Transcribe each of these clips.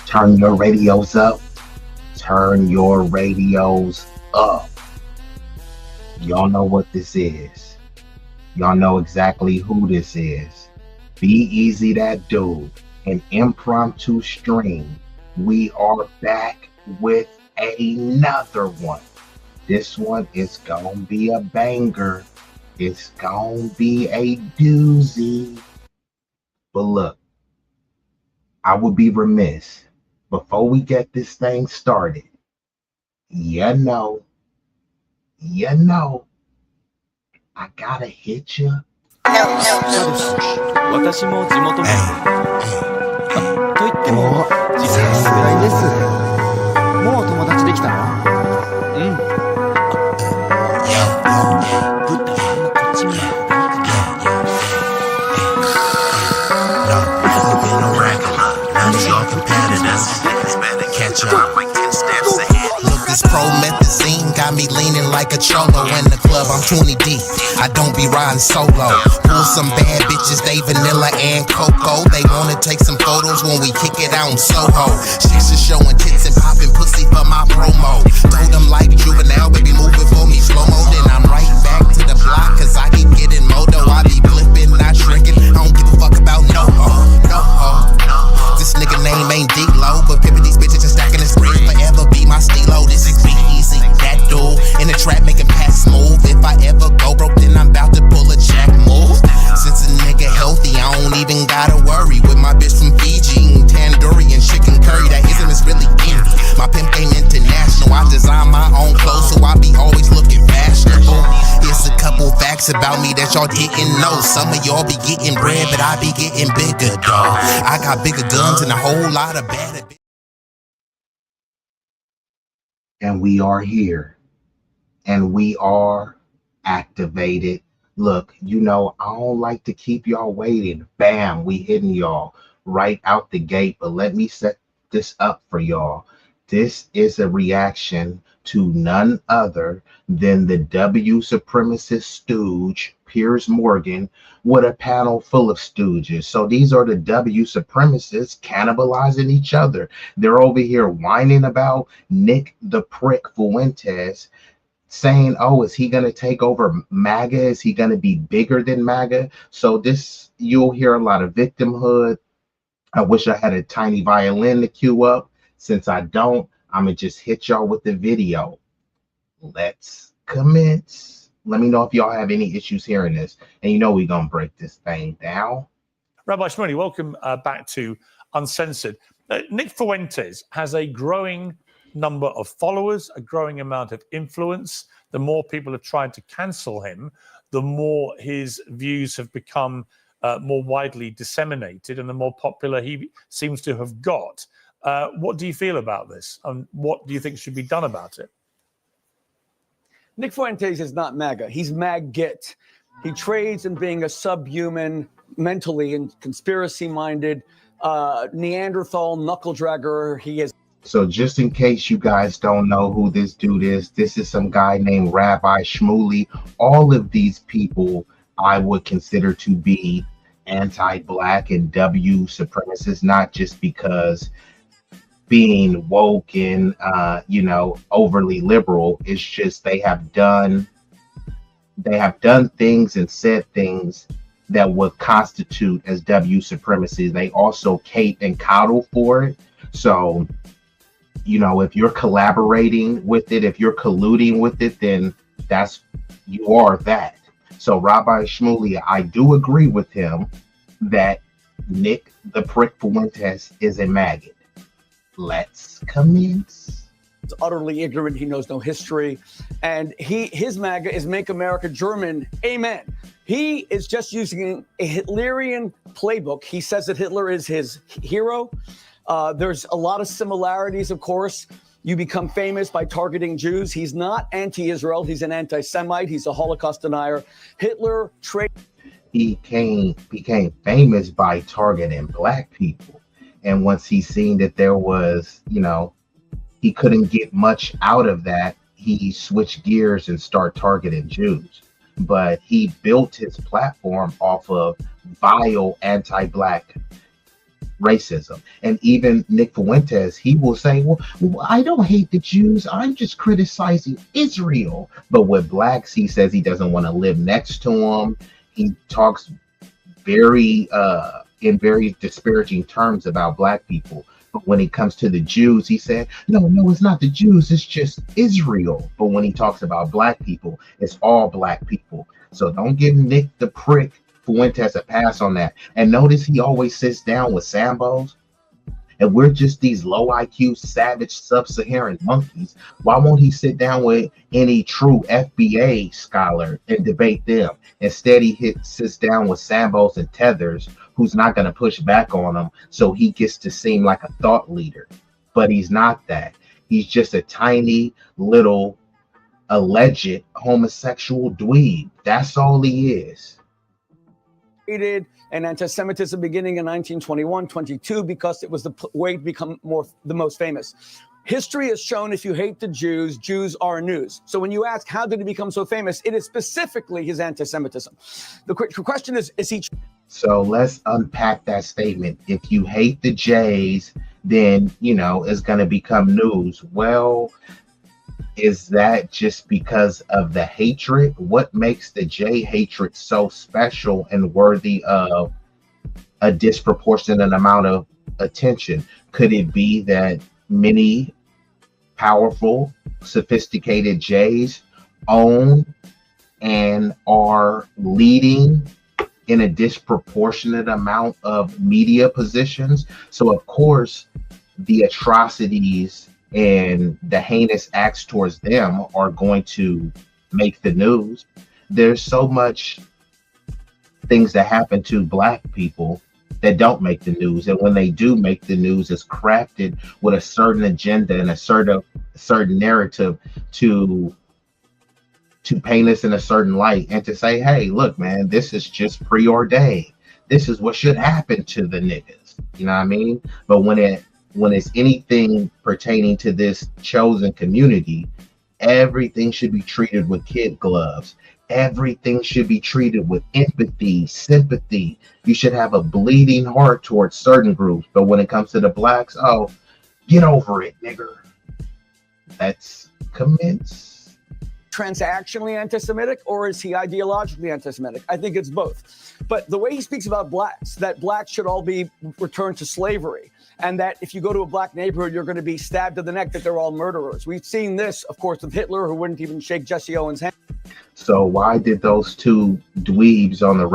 Turn your radios up. Turn your radios up. Y'all know what this is. Y'all know exactly who this is. B-Eazy, that dude. An impromptu stream. We are back with another one. This one is gonna be a banger. It's gonna be a doozy. But look, I would be remiss before we get this thing started. You know, I gotta hit you. 私も地元民と言っても実際世代です。もう友達できたの？うん。ぶったまんまこっち見ろ。Look, this promethazine got me leaning like a cholo. In the club, I'm 20 deep. I don't be riding solo. Pull some bad bitches, they vanilla and cocoa. They wanna take some photos when we kick it out in Soho. Chicks are showing tits and popping pussy for my promo. Told them like juvenile, baby, move it for me slow-mo. Then I'm right back to the block, cause I keep getting modo. I be flipping, not shrinking. I don't give a fuck about no ho. This nigga name ain't D-Lo, but pimpin' these bitches and stacking this bread forever be my stilo. This is B-Eazy, that dude in the trap making pass smooth. If I ever go broke, then I'm about to pull a jack move. Since a nigga healthy, I don't even gotta worry. With my bitch from Fiji, eating tandoori and chicken curry. That ism is really in me. My pimp game international. I design my own clothes, so I be always looking fashionable. Here's a couple facts about me that y'all didn't know. Some of y'all be getting bread, but I be getting bigger, dawg. I got bigger guns and a whole lot of better. And we are here. And we are activated. Look, you know, I don't like to keep y'all waiting. Bam, we hitting y'all right out the gate. But let me set this up for y'all. This is a reaction to none other than the W Supremacist stooge, Piers Morgan, with a panel full of stooges. So these are the W Supremacists cannibalizing each other. They're over here whining about Nick the Prick Fuentes, saying, oh, is he going to take over MAGA? Is he going to be bigger than MAGA? So this, you'll hear a lot of victimhood. I wish I had a tiny violin to cue up. Since I don't, I'm going to just hit y'all with the video. Let's commence. Let me know if y'all have any issues hearing this. And you know we're going to break this thing down. Rabbi Shmuley, welcome back to Uncensored. Nick Fuentes has a growing number of followers, a growing amount of influence. The more people have tried to cancel him, the more his views have become more widely disseminated and the more popular he seems to have got. What do you feel about this? And what do you think should be done about it? Nick Fuentes is not MAGA. He's MAGGIT. He trades in being a subhuman, mentally and conspiracy-minded, Neanderthal knuckle-dragger. He is. So just in case you guys don't know who this dude is, this is some guy named Rabbi Shmuley. All of these people I would consider to be anti-Black and W supremacists, not just because being woke and you know, overly liberal. It's just they have done things and said things that would constitute as W supremacy. They also cape and coddle for it. So, you know, if you're collaborating with it, if you're colluding with it, then you are that. So Rabbi Shmuley, I do agree with him that Nick the Prick Fuentes is a maggot. Let's commence. He's utterly ignorant. He knows no history. And his MAGA is Make America German. Amen. He is just using a Hitlerian playbook. He says that Hitler is his hero. There's a lot of similarities, of course. You become famous by targeting Jews. He's not anti-Israel. He's an anti-Semite. He's a Holocaust denier. Hitler He became famous by targeting black people. And once he seen that there was, he couldn't get much out of that, he switched gears and started targeting Jews. But he built his platform off of vile anti-black racism. And even Nick Fuentes, he will say, well, I don't hate the Jews, I'm just criticizing Israel. But with blacks, he says he doesn't want to live next to them. He talks in very disparaging terms about black people. But when it comes to the Jews, he said, no, it's not the Jews, it's just Israel. But when he talks about black people, it's all black people. So don't give Nick the prick Fuentes a pass on that. And notice he always sits down with Sambos. And we're just these low IQ, savage, sub-Saharan monkeys. Why won't he sit down with any true FBA scholar and debate them? Instead, he sits down with Sambos and Tethers, who's not going to push back on him, so he gets to seem like a thought leader. But he's not that. He's just a tiny little alleged homosexual dweeb. That's all he is. And anti-Semitism beginning in 1921-22 because it was the way to become the most famous. History has shown if you hate the Jews, Jews are news. So when you ask how did he become so famous, it is specifically his anti-Semitism. The question is he... So let's unpack that statement. If you hate the Jays, then, it's going to become news. Well, is that just because of the hatred? What makes the J hatred so special and worthy of a disproportionate amount of attention? Could it be that many powerful, sophisticated Jays own and are leading in a disproportionate amount of media positions? So, of course, the atrocities and the heinous acts towards them are going to make the news. There's so much things that happen to black people that don't make the news. And when they do make the news, it's crafted with a certain agenda and a certain narrative to paint us in a certain light and to say, hey, look, man, this is just preordained. This is what should happen to the niggas. You know what I mean? But when it's anything pertaining to this chosen community, everything should be treated with kid gloves. Everything should be treated with empathy, sympathy. You should have a bleeding heart towards certain groups. But when it comes to the blacks, oh, get over it, nigger. Let's commence. Transactionally anti-Semitic, or is he ideologically anti-Semitic? I think it's both. But the way he speaks about blacks, that blacks should all be returned to slavery, and that if you go to a black neighborhood, you're going to be stabbed in the neck, that they're all murderers. We've seen this, of course, with Hitler, who wouldn't even shake Jesse Owens' hand. So why did those two dweebs on the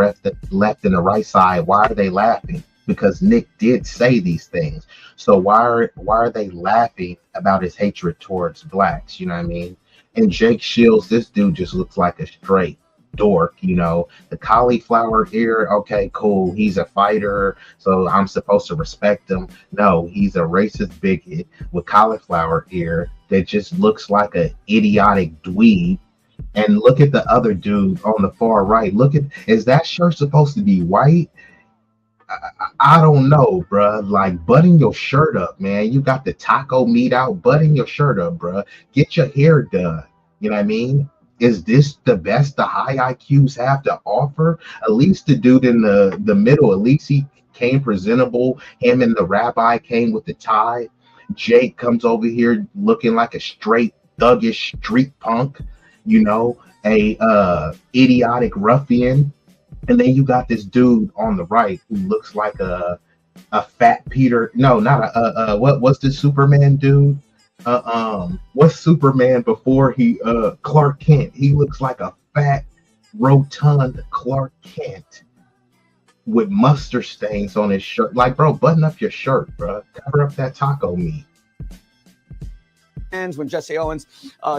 left and the right side, why are they laughing? Because Nick did say these things. So why are they laughing about his hatred towards blacks? You know what I mean? And Jake Shields, this dude just looks like a straight dork, the cauliflower ear. Okay, cool. He's a fighter, so I'm supposed to respect him. No, he's a racist bigot with cauliflower ear that just looks like an idiotic dweeb. And look at the other dude on the far right. Is that shirt supposed to be white? I don't know, bruh. Like, button your shirt up, man. You got the taco meat out. Button your shirt up, bruh. Get your hair done. You know what I mean? Is this the best the high IQs have to offer? At least the dude in the middle, at least he came presentable. Him and the rabbi came with the tie. Jake comes over here looking like a straight thuggish street punk, a idiotic ruffian. And then you got this dude on the right who looks like a fat Peter. No, not what's the Superman dude? What's Superman before he Clark Kent? He looks like a fat, rotund Clark Kent with mustard stains on his shirt. Like, bro, button up your shirt, bro. Cover up that taco meat. when Jesse Owens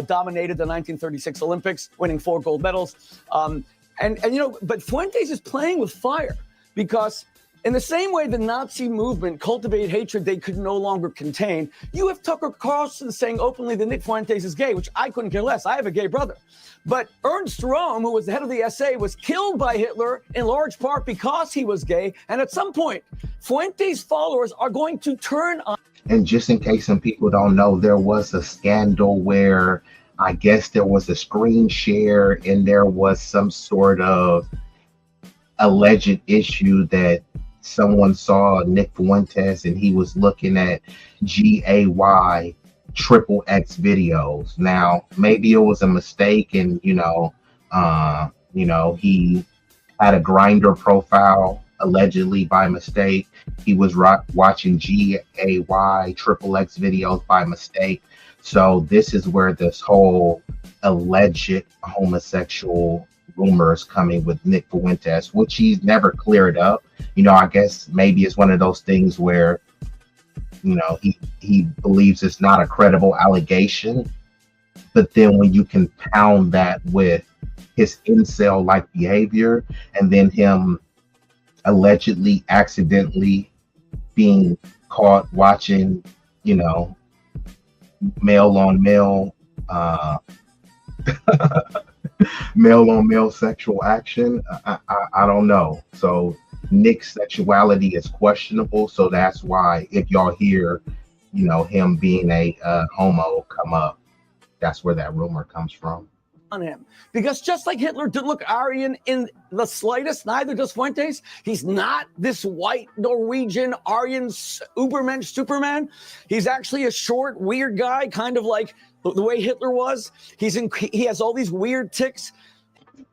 dominated the 1936 Olympics, winning 4 gold medals. But Fuentes is playing with fire because in the same way the Nazi movement cultivated hatred they could no longer contain, you have Tucker Carlson saying openly that Nick Fuentes is gay, which I couldn't care less. I have a gay brother. But Ernst Röhm, who was the head of the SA, was killed by Hitler in large part because he was gay. And at some point, Fuentes' followers are going to turn on. And just in case some people don't know, there was a scandal where I guess there was a screen share and there was some sort of alleged issue that someone saw Nick Fuentes and he was looking at GAY XXX videos. Now, maybe it was a mistake and, he had a Grindr profile allegedly by mistake. He was watching GAY XXX videos by mistake. So this is where this whole alleged homosexual rumors coming with Nick Fuentes, which he's never cleared up. I guess maybe it's one of those things where, he believes it's not a credible allegation. But then when you compound that with his incel-like behavior and then him allegedly accidentally being caught watching, male on male sexual action, I don't know. So Nick's sexuality is questionable, so that's why if y'all hear him being a homo come up, that's where that rumor comes from. On him, because just like Hitler didn't look Aryan in the slightest, neither does Fuentes. He's not this white Norwegian Aryan Ubermensch Superman. He's actually a short, weird guy, kind of like the way Hitler was. He has all these weird tics.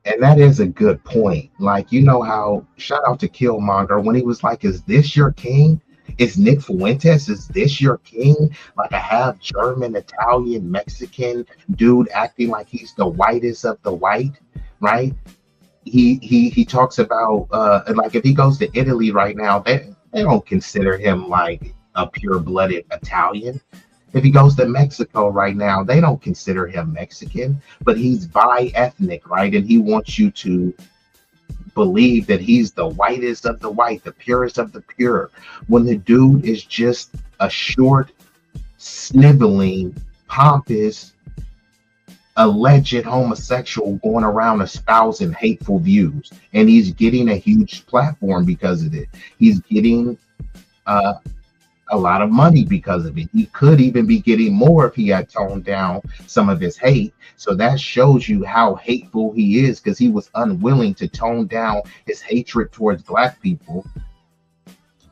And that is a good point. Like, how, shout out to Killmonger when he was like, is this your king? Is Nick Fuentes, is this your king? Like a half German, Italian, Mexican dude acting like he's the whitest of the white, right? He talks about like if he goes to Italy right now, they don't consider him like a pure-blooded Italian. If he goes to Mexico right now, they don't consider him Mexican, but he's bi-ethnic, right? And he wants you to believe that he's the whitest of the white, the purest of the pure, when the dude is just a short, sniveling, pompous, alleged homosexual going around espousing hateful views. And he's getting a huge platform because of it. He's getting a lot of money because of it. He could even be getting more if he had toned down some of his hate. So that shows you how hateful he is, because he was unwilling to tone down his hatred towards Black people.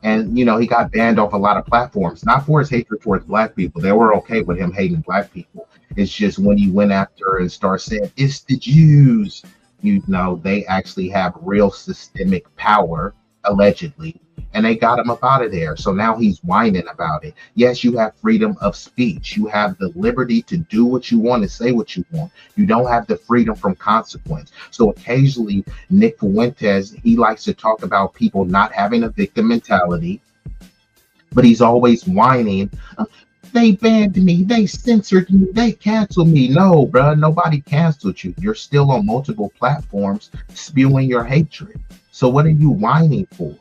And, he got banned off a lot of platforms, not for his hatred towards Black people. They were okay with him hating Black people. It's just when he went after and started saying, it's the Jews, they actually have real systemic power, allegedly. And they got him up out of there. So now he's whining about it. Yes, you have freedom of speech. You have the liberty to do what you want and say what you want. You don't have the freedom from consequence. So occasionally, Nick Fuentes, he likes to talk about people not having a victim mentality, but he's always whining. They banned me. They censored me. They canceled me. No, bro, nobody canceled you. You're still on multiple platforms spewing your hatred. So what are you whining for?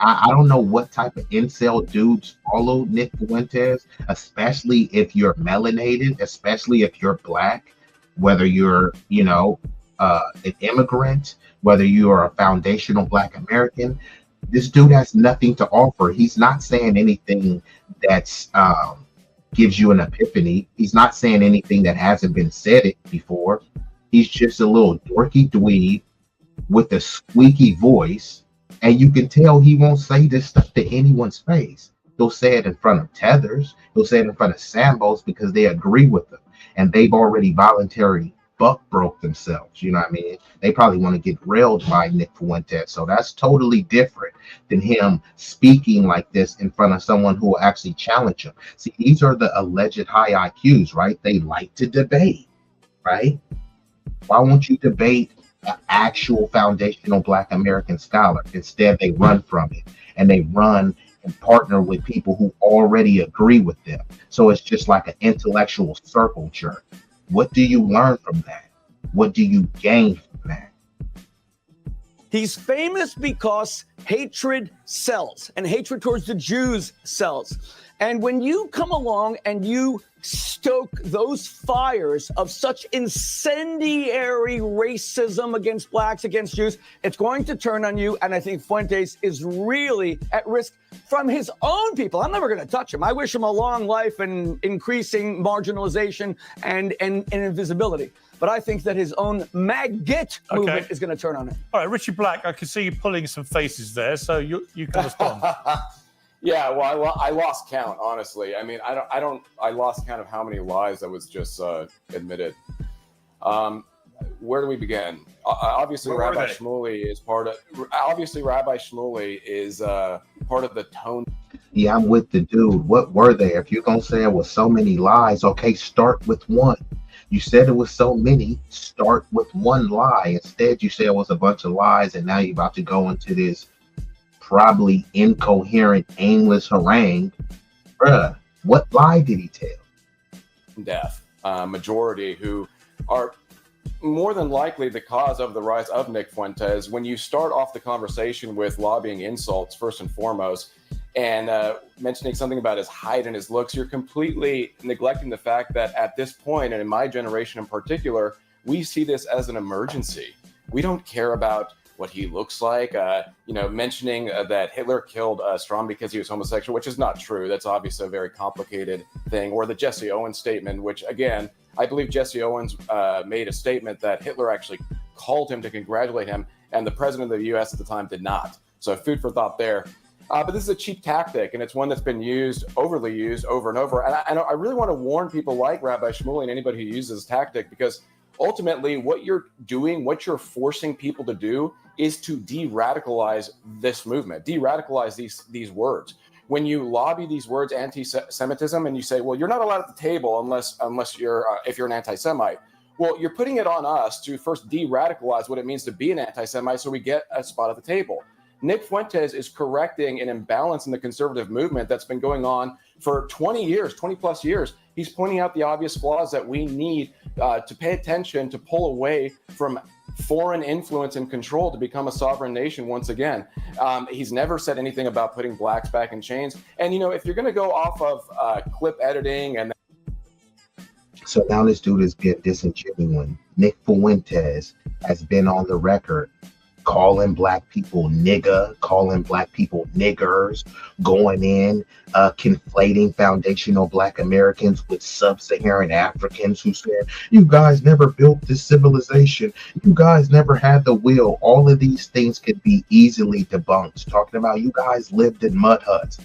I don't know what type of incel dudes follow Nick Fuentes, especially if you're melanated, especially if you're Black, whether you're, an immigrant, whether you are a foundational Black American. This dude has nothing to offer. He's not saying anything that's gives you an epiphany. He's not saying anything that hasn't been said before. He's just a little dorky dweeb with a squeaky voice. And you can tell he won't say this stuff to anyone's face. He'll say it in front of tethers. He'll say it in front of Sambos because they agree with him. And they've already voluntarily buck broke themselves. You know what I mean? They probably want to get railed by Nick Fuentes. So that's totally different than him speaking like this in front of someone who will actually challenge him. See, these are the alleged high IQs, right? They like to debate, right? Why won't you debate an actual foundational Black American scholar? Instead, they run from it, and they run and partner with people who already agree with them. So it's just like an intellectual circle jerk. What do you learn from that? What do you gain from that? He's famous because hatred sells, and hatred towards the Jews sells. And when you come along and you stoke those fires of such incendiary racism against blacks, against Jews, it's going to turn on you. And I think Fuentes is really at risk from his own people. I'm never going to touch him. I wish him a long life and increasing marginalization and invisibility. But I think that his own maggot movement is going to turn on him. All right, Richie Black, I can see you pulling some faces there, so you can respond. Yeah, well, I lost count, honestly. I mean, I lost count of how many lies that was just admitted. Where do we begin? Obviously, Rabbi Shmuley is part of the tone. Yeah, I'm with the dude. What were they? If you're gonna say it was so many lies, okay, start with one. You said it was so many, start with one lie. Instead, you said it was a bunch of lies, and now you're about to go into this probably incoherent, aimless harangue. Bruh, what lie did he tell? Death. Majority who are more than likely the cause of the rise of Nick Fuentes. When you start off the conversation with lobbying insults, first and foremost, and mentioning something about his height and his looks, you're completely neglecting the fact that at this point, and in my generation in particular, we see this as an emergency. We don't care about what he looks like. Mentioning that Hitler killed Strom because he was homosexual, which is not true. That's obviously a very complicated thing. Or the Jesse Owens statement, which again, I believe Jesse Owens made a statement that Hitler actually called him to congratulate him, and the president of the U.S. at the time did not. So food for thought there. But this is a cheap tactic, and it's one that's been overly used over and over. And I really want to warn people like Rabbi Shmuley and anybody who uses this tactic, because ultimately what you're doing, what you're forcing people to do is to de-radicalize this movement, de-radicalize these words. When you lobby these words, anti-Semitism, and you say, well, you're not allowed at the table unless you're if you're an anti-Semite. Well, you're putting it on us to first de-radicalize what it means to be an anti-Semite so we get a spot at the table. Nick Fuentes is correcting an imbalance in the conservative movement that's been going on for 20 plus years. He's pointing out the obvious flaws that we need to pay attention, to pull away from foreign influence and control to become a sovereign nation once again. He's never said anything about putting blacks back in chains. And, if you're going to go off of clip editing and... So now this dude is being disingenuous. Nick Fuentes has been on the record calling black people nigga, calling black people niggers, going in, conflating foundational black Americans with sub-Saharan Africans who said, you guys never built this civilization. You guys never had the will. All of these things could be easily debunked. Talking about you guys lived in mud huts.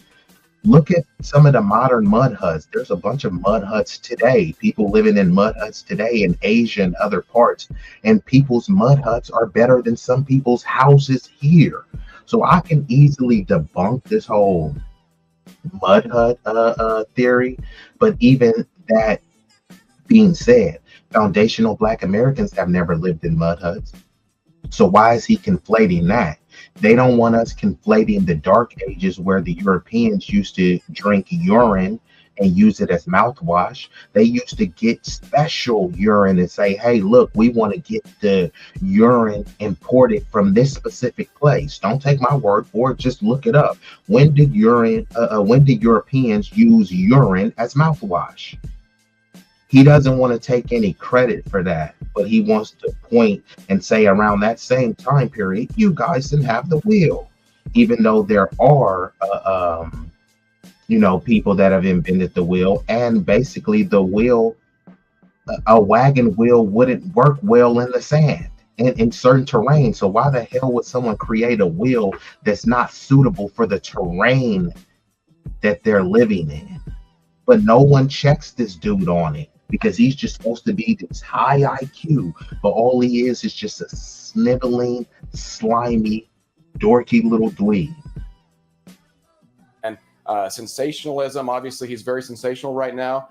Look at some of the modern mud huts. There's a bunch of mud huts today. People living in mud huts today in Asia and other parts. And people's mud huts are better than some people's houses here. So I can easily debunk this whole mud hut theory. But even that being said, foundational black Americans have never lived in mud huts. So why is he conflating that? They don't want us conflating the dark ages where the Europeans used to drink urine and use it as mouthwash. They used to get special urine and say, hey, look, we want to get the urine imported from this specific place. Don't take my word for it. Just look it up. When did Europeans use urine as mouthwash? He doesn't want to take any credit for that, but he wants to point and say around that same time period, you guys didn't have the wheel, even though there are, people that have invented the wheel. And basically the wheel, a wagon wheel wouldn't work well in the sand and in certain terrain. So why the hell would someone create a wheel that's not suitable for the terrain that they're living in? But no one checks this dude on it, because he's just supposed to be this high IQ, but all he is just a sniveling, slimy, dorky little dweeb. And sensationalism, obviously he's very sensational right now.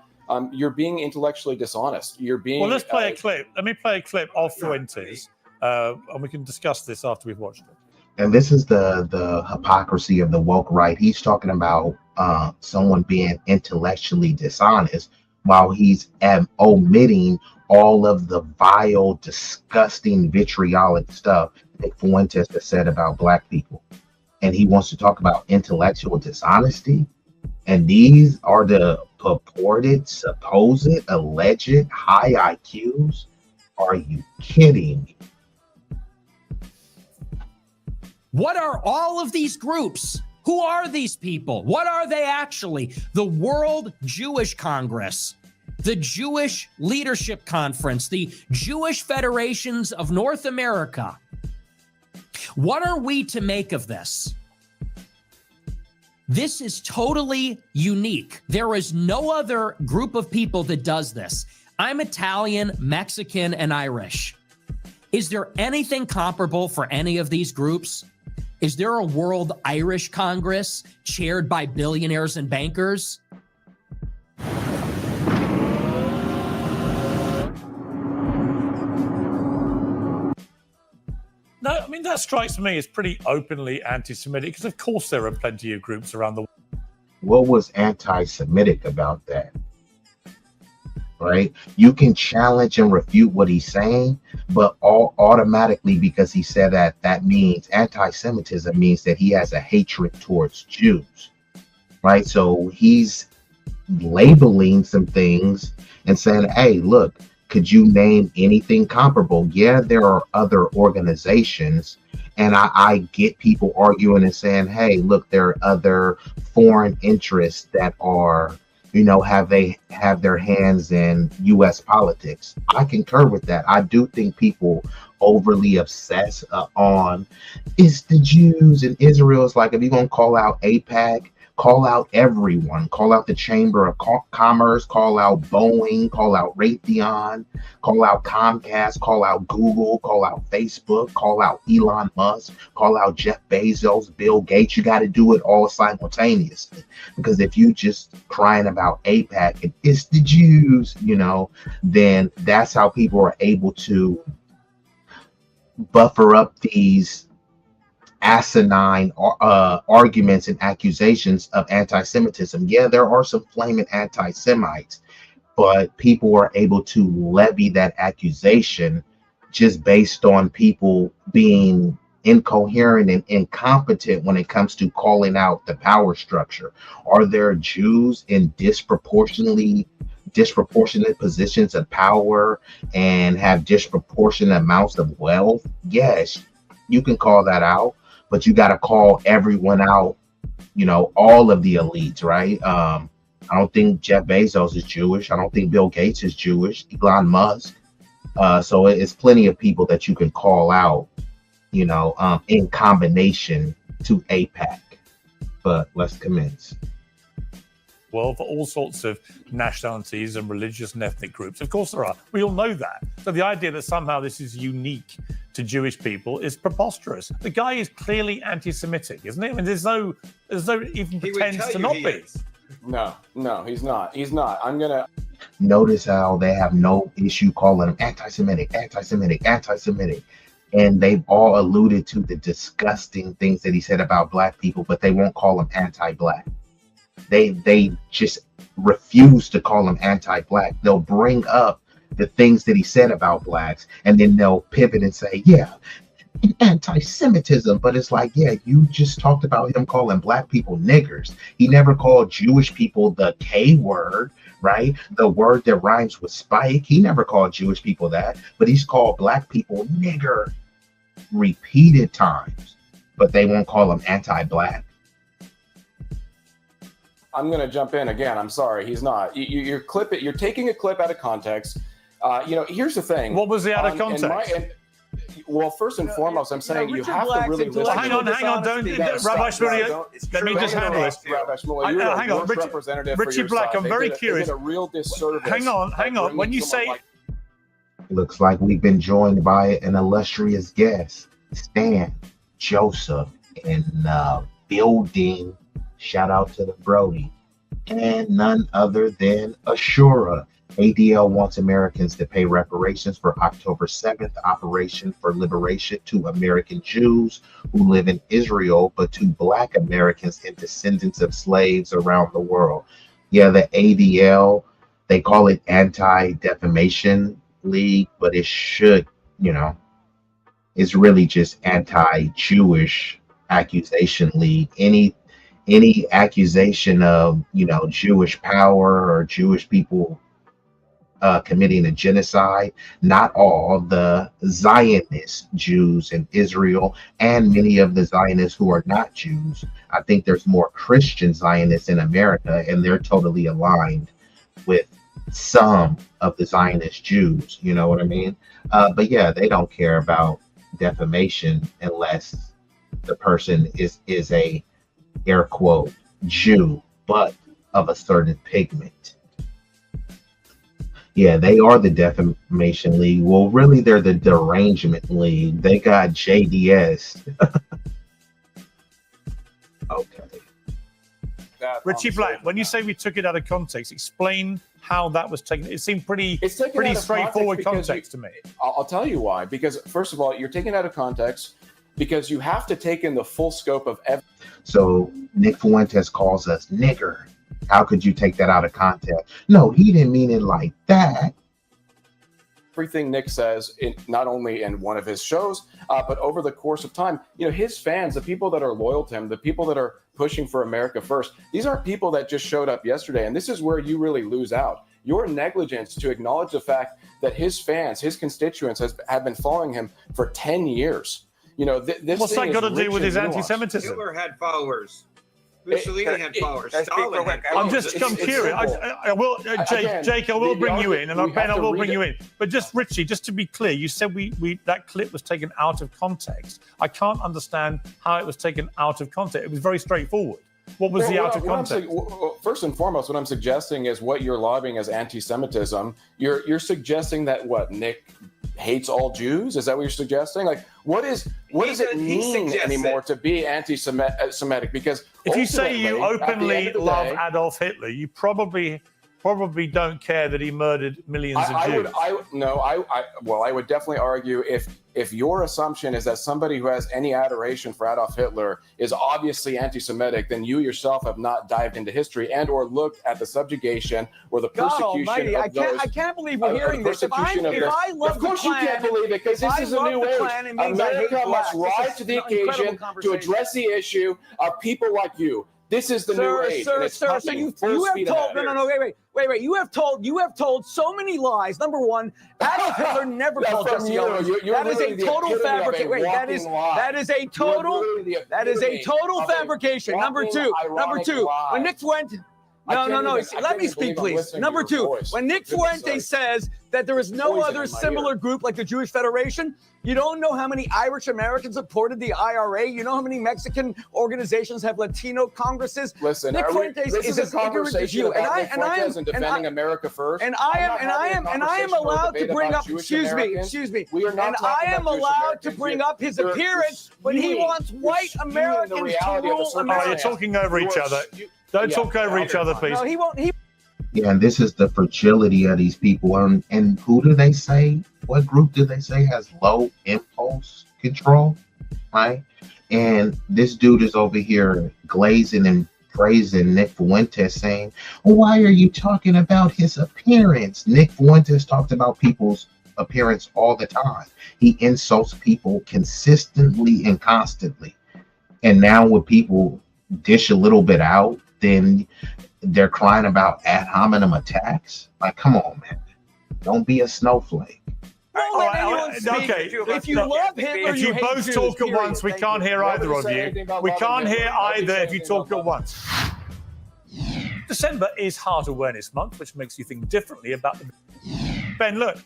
You're being intellectually dishonest. You're being... Well, let's play a clip. Let me play a clip of Fuentes, and we can discuss this after we've watched it. And this is the hypocrisy of the woke right. He's talking about someone being intellectually dishonest while he's omitting all of the vile, disgusting, vitriolic stuff that Fuentes has said about black people. And he wants to talk about intellectual dishonesty. And these are the purported, supposed, alleged high IQs. Are you kidding me? What are all of these groups? Who are these people? What are they actually? The World Jewish Congress, the Jewish Leadership Conference, the Jewish Federations of North America. What are we to make of this? This is totally unique. There is no other group of people that does this. I'm Italian, Mexican, and Irish. Is there anything comparable for any of these groups? Is there a World Irish Congress chaired by billionaires and bankers? No, I mean, that strikes me as pretty openly anti-Semitic, because of course there are plenty of groups around the world. What was anti-Semitic about that? Right? You can challenge and refute what he's saying, but all automatically, because he said that, that means anti-Semitism means that he has a hatred towards Jews, right? So he's labeling some things and saying, hey, look, could you name anything comparable? Yeah, there are other organizations, and I get people arguing and saying, hey, look, there are other foreign interests that are, you know, have their hands in U.S. politics. I concur with that. I do think people overly obsess on it's the Jews and Israel. It's like, if you're gonna call out AIPAC, call out everyone. Call out the Chamber of Commerce. Call out Boeing. Call out Raytheon. Call out Comcast. Call out Google. Call out Facebook. Call out Elon Musk. Call out Jeff Bezos, Bill Gates. You got to do it all simultaneously. Because if you just crying about AIPAC and it's the Jews, you know, then that's how people are able to buffer up these asinine arguments and accusations of anti-Semitism. Yeah, there are some flaming anti-Semites, but people are able to levy that accusation just based on people being incoherent and incompetent when it comes to calling out the power structure. Are there Jews in disproportionate positions of power and have disproportionate amounts of wealth? Yes, you can call that out. But you got to call everyone out, you know, all of the elites, right? I don't think Jeff Bezos is Jewish. I don't think Bill Gates is Jewish. Elon Musk. So it's plenty of people that you can call out, you know, in combination to AIPAC. But let's commence. Well, for all sorts of nationalities and religious and ethnic groups. Of course there are. We all know that. So the idea that somehow this is unique to Jewish people is preposterous. The guy is clearly anti-Semitic, isn't he? I mean, there's no even pretends to not be. No, he's not. He's not. I'm gonna notice how they have no issue calling him anti-Semitic, anti-Semitic, anti-Semitic. And they've all alluded to the disgusting things that he said about black people, but they won't call him anti-black. They just refuse to call him anti-black. They'll bring up the things that he said about blacks, and then they'll pivot and say, yeah, anti-Semitism. But it's like, yeah, you just talked about him calling black people niggers. He never called Jewish people the K word, right? The word that rhymes with spike. He never called Jewish people that, but he's called black people nigger repeated times, but they won't call him anti-black. I'm going to jump in again. I'm sorry. He's not. You're taking a clip out of context. You know, here's the thing. What was the out of context? Well, first and foremost, I'm saying you have to really listen. Hang on. Don't, Rabbi Shmuley, let me just handle this. Rabbi Shmuley, you're hang on, Richie Black, side. I'm very curious. Is it a real disservice? Hang on. When you say... Looks like we've been joined by an illustrious guest, Stan Joseph, in the building. Shout out to the Brody. And none other than Ashura. ADL wants Americans to pay reparations for October 7th Operation for Liberation to American Jews who live in Israel, but to Black Americans and descendants of slaves around the world. Yeah, the ADL, they call it Anti-Defamation League, but it should, it's really just Anti-Jewish Accusation League. Any accusation of, Jewish power or Jewish people committing a genocide, not all the Zionist Jews in Israel and many of the Zionists who are not Jews. I think there's more Christian Zionists in America, and they're totally aligned with some of the Zionist Jews. You know what I mean? But yeah, they don't care about defamation unless the person is a air quote Jew, but of a certain pigment. Yeah, they are the Defamation League. Well, really, they're the Derangement League. They got JDS. Okay. Richie Black, when you say we took it out of context, explain how that was taken. It seemed pretty straightforward context to me. I'll tell you why. Because first of all, you're taking it out of context because you have to take in the full scope of everything. So Nick Fuentes calls us nigger. How could you take that out of context? No, he didn't mean it like that. Everything Nick says, not only in one of his shows, but over the course of time, his fans, the people that are loyal to him, the people that are pushing for America first, these aren't people that just showed up yesterday. And this is where you really lose out. Your negligence to acknowledge the fact that his fans, his constituents have been following him for 10 years. This What's that got to do with his anti-Semitism? Hitler had followers. Mussolini had followers. Stalin had I'm followers. curious. I will, Jake. I will bring you in, and Ben, I will bring you in. But just Richie, just to be clear, you said we that clip was taken out of context. I can't understand how it was taken out of context. It was very straightforward. What was the out of context? First and foremost, what I'm suggesting is what you're lobbying as anti-Semitism. You're suggesting that Nick hates all Jews? Is that what you're suggesting? Like, what does it mean anymore to be anti-Semitic? Because if you say you openly love Adolf Hitler, you probably don't care that he murdered millions of Jews. I would definitely argue if your assumption is that somebody who has any adoration for Adolf Hitler is obviously anti-Semitic, then you yourself have not dived into history and or looked at the subjugation or the persecution of those. I can't believe we're hearing this. If I love of course you can't believe it, because this is a new age. America must rise to the occasion to address the issue of people like you. This is the new age. Sir, so you have told wait. You have told so many lies. Number one, Adolf Hitler never called Jesse Owens. That is a total fabrication. Wait, that is a total fabrication. Number two, when Nick Fuentes. No. Let me speak, please. Number two, when Nick Fuentes says that there is no other similar group like the Jewish Federation, you don't know how many Irish Americans supported the IRA. You know how many Mexican organizations have Latino congresses. Listen, Nick Fuentes is as ignorant as you. And I am defending America first. And I am allowed to bring up. Excuse me. And I am allowed to bring up his appearance when he wants white Americans to rule America. You're talking over each other. Don't talk over each other, please. No, he won't. Yeah, and this is the fragility of these people. And who do they say? What group do they say has low impulse control? Right? And this dude is over here glazing and praising Nick Fuentes, saying, why are you talking about his appearance? Nick Fuentes talked about people's appearance all the time. He insults people consistently and constantly. And now when people dish a little bit out, then they're crying about ad hominem attacks. Like, come on, man. Don't be a snowflake. Okay. If you love Hitler, if you both talk at once, we can't hear either of you. We can't hear either if you talk at once. December is Heart Awareness Month, which makes you think differently about the... Ben, look.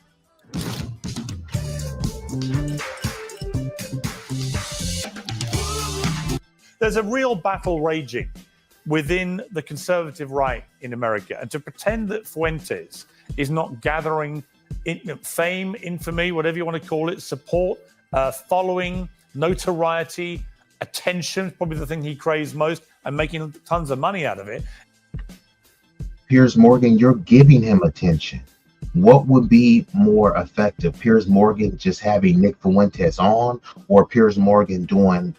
There's a real battle raging within the conservative right in America. And to pretend that Fuentes is not gathering fame, infamy, whatever you want to call it, support, following, notoriety, attention, probably the thing he craves most, and making tons of money out of it. Piers Morgan, you're giving him attention. What would be more effective? Piers Morgan just having Nick Fuentes on, or Piers Morgan doing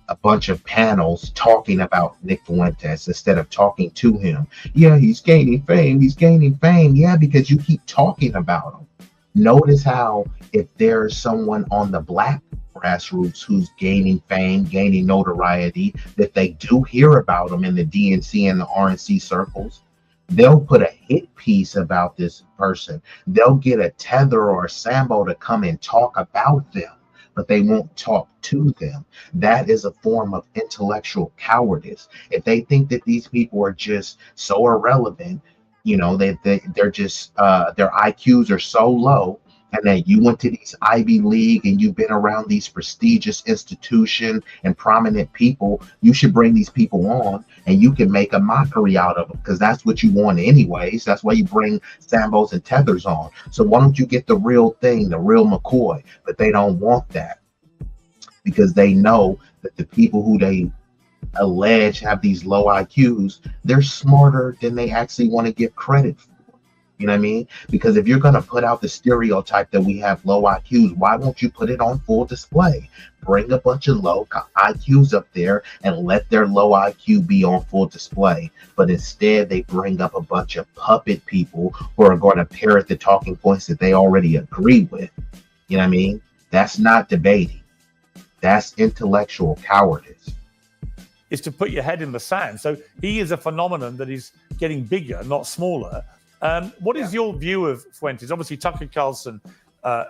a bunch of panels talking about Nick Fuentes instead of talking to him? Yeah, he's gaining fame. He's gaining fame. Yeah, because you keep talking about him. Notice how if there's someone on the black grassroots who's gaining fame, gaining notoriety, that they do hear about them in the DNC and the RNC circles, they'll put a hit piece about this person. They'll get a Tether or a Sambo to come and talk about them, but they won't talk to them. That is a form of intellectual cowardice. If they think that these people are just so irrelevant, you know, they're just their IQs are so low, and that you went to these Ivy League and you've been around these prestigious institutions and prominent people, you should bring these people on and you can make a mockery out of them, because that's what you want anyways. That's why you bring Sambos and Tethers on. So why don't you get the real thing, the real McCoy? But they don't want that, because they know that the people who they allege have these low IQs, they're smarter than they actually want to give credit for. You know what I mean? Because if you're going to put out the stereotype that we have low IQs, why won't you put it on full display? Bring a bunch of low IQs up there and let their low IQ be on full display. But instead, they bring up a bunch of puppet people who are going to parrot the talking points that they already agree with. You know what I mean? That's not debating. That's intellectual cowardice. Is to put your head in the sand. So he is a phenomenon that is getting bigger, not smaller. What is your view of Fuentes? Obviously, Tucker Carlson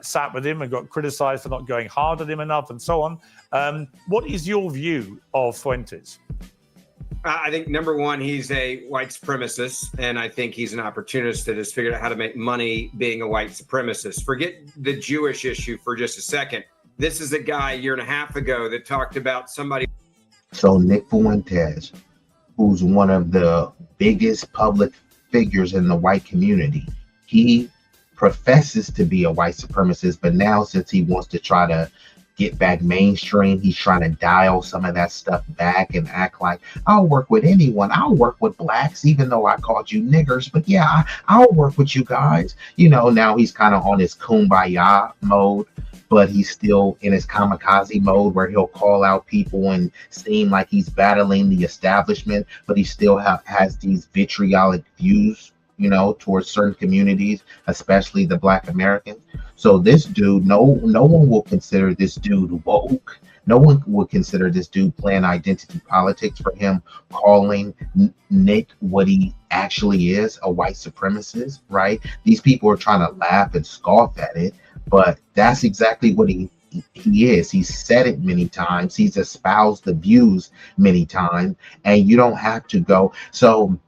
sat with him and got criticized for not going hard at him enough and so on. What is your view of Fuentes? I think, number one, he's a white supremacist, and I think he's an opportunist that has figured out how to make money being a white supremacist. Forget the Jewish issue for just a second. This is a guy a year and a half ago that talked about somebody. So Nick Fuentes, who's one of the biggest public figures in the white community, he professes to be a white supremacist, but now since he wants to try to get back mainstream, he's trying to dial some of that stuff back and act like, I'll work with anyone. I'll work with blacks, even though I called you niggers. But yeah, I'll work with you guys. You know, now he's kind of on his kumbaya mode, but he's still in his kamikaze mode where he'll call out people and seem like he's battling the establishment, but he still has these vitriolic views, you know, towards certain communities, especially the Black Americans. So this dude, no one will consider this dude woke. No one would consider this dude playing identity politics. For him calling Nick what he actually is, a white supremacist, right? These people are trying to laugh and scoff at it, but that's exactly what he is. He's said it many times. He's espoused the views many times, and you don't have to go. So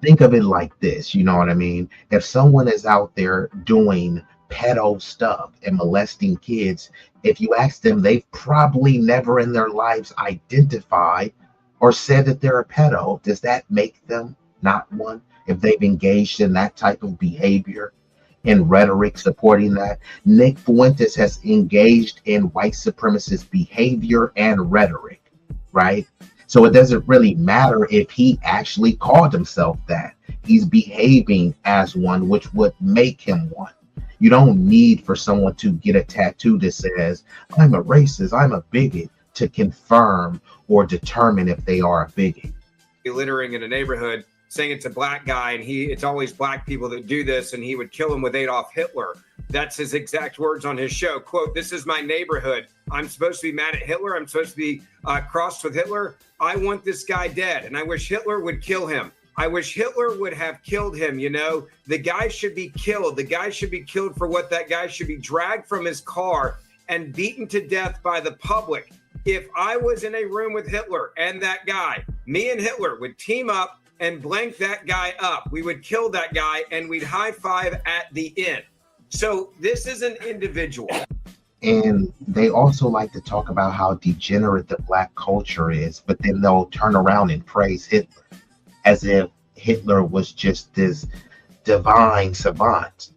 think of it like this, you know what I mean? If someone is out there doing pedo stuff and molesting kids, if you ask them, they've probably never in their lives identified or said that they're a pedo. Does that make them not one if they've engaged in that type of behavior and rhetoric supporting that? Nick Fuentes has engaged in white supremacist behavior and rhetoric, right? So it doesn't really matter if he actually called himself that. He's behaving as one, which would make him one. You don't need for someone to get a tattoo that says, I'm a racist, I'm a bigot, to confirm or determine if they are a bigot. Littering in a neighborhood, saying it's a black guy, and it's always black people that do this, and he would kill him with Adolf Hitler. That's his exact words on his show. Quote, this is my neighborhood. I'm supposed to be mad at Hitler. I'm supposed to be crossed with Hitler. I want this guy dead, and I wish Hitler would kill him. I wish Hitler would have killed him. You know, the guy should be killed. The guy should be killed for what that guy should be dragged from his car and beaten to death by the public. If I was in a room with Hitler and that guy, me and Hitler would team up and blank that guy up. We would kill that guy and we'd high five at the end. So this is an individual. And they also like to talk about how degenerate the black culture is, but then they'll turn around and praise Hitler as if Hitler was just this divine savant.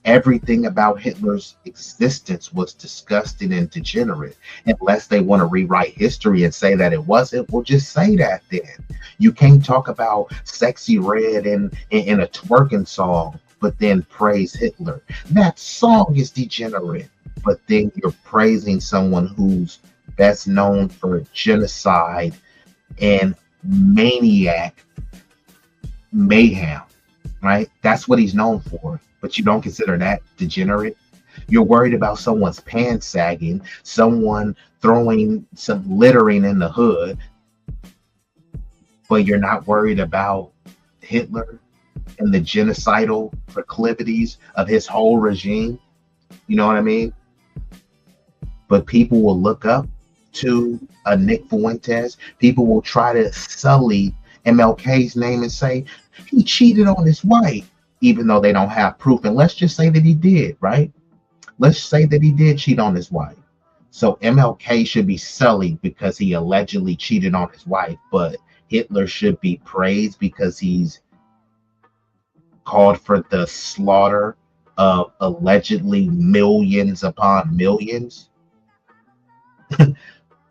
Everything about Hitler's existence was disgusting and degenerate. Unless they want to rewrite history and say that it wasn't, well, just say that then. You can't talk about Sexy Red in a twerking song but then praise Hitler. That song is degenerate, but then you're praising someone who's best known for genocide and maniac mayhem, right? That's what he's known for, but you don't consider that degenerate. You're worried about someone's pants sagging, someone throwing some littering in the hood, but you're not worried about Hitler and the genocidal proclivities of his whole regime. You know what I mean? But people will look up to a Nick Fuentes. People will try to sully MLK's name and say he cheated on his wife, even though they don't have proof. And let's just say that he did, right? Let's say that he did cheat on his wife. So MLK should be sullied because he allegedly cheated on his wife, but Hitler should be praised because he's called for the slaughter of allegedly millions upon millions.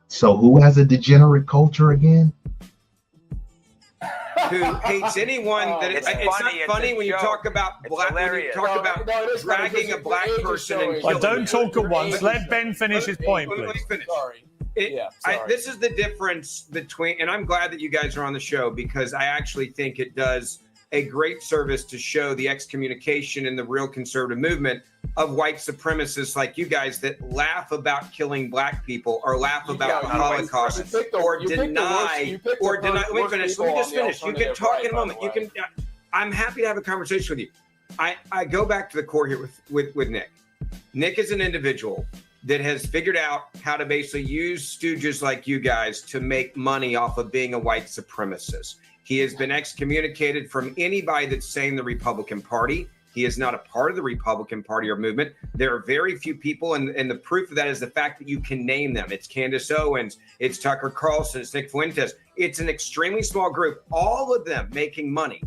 So who has a degenerate culture again? Who hates anyone that it's not funny when you talk about black, when you talk about dragging a black person and killing don't talk at once. Let Ben finish his point, please. Let me finish. Sorry. This is the difference between, and I'm glad that you guys are on the show because I actually think it does a great service to show the excommunication in the real conservative movement of white supremacists like you guys that laugh about killing black people or laugh about the Holocaust or deny. Let me finish. Let me just finish. You can talk in a moment. You can. I'm happy to have a conversation with you. I go back to the core here with Nick. Nick is an individual that has figured out how to basically use stooges like you guys to make money off of being a white supremacist. He has been excommunicated from anybody that's saying the Republican Party. He is not a part of the Republican Party or movement. There are very few people, and the proof of that is the fact that you can name them. It's Candace Owens, it's Tucker Carlson, it's Nick Fuentes. It's an extremely small group, all of them making money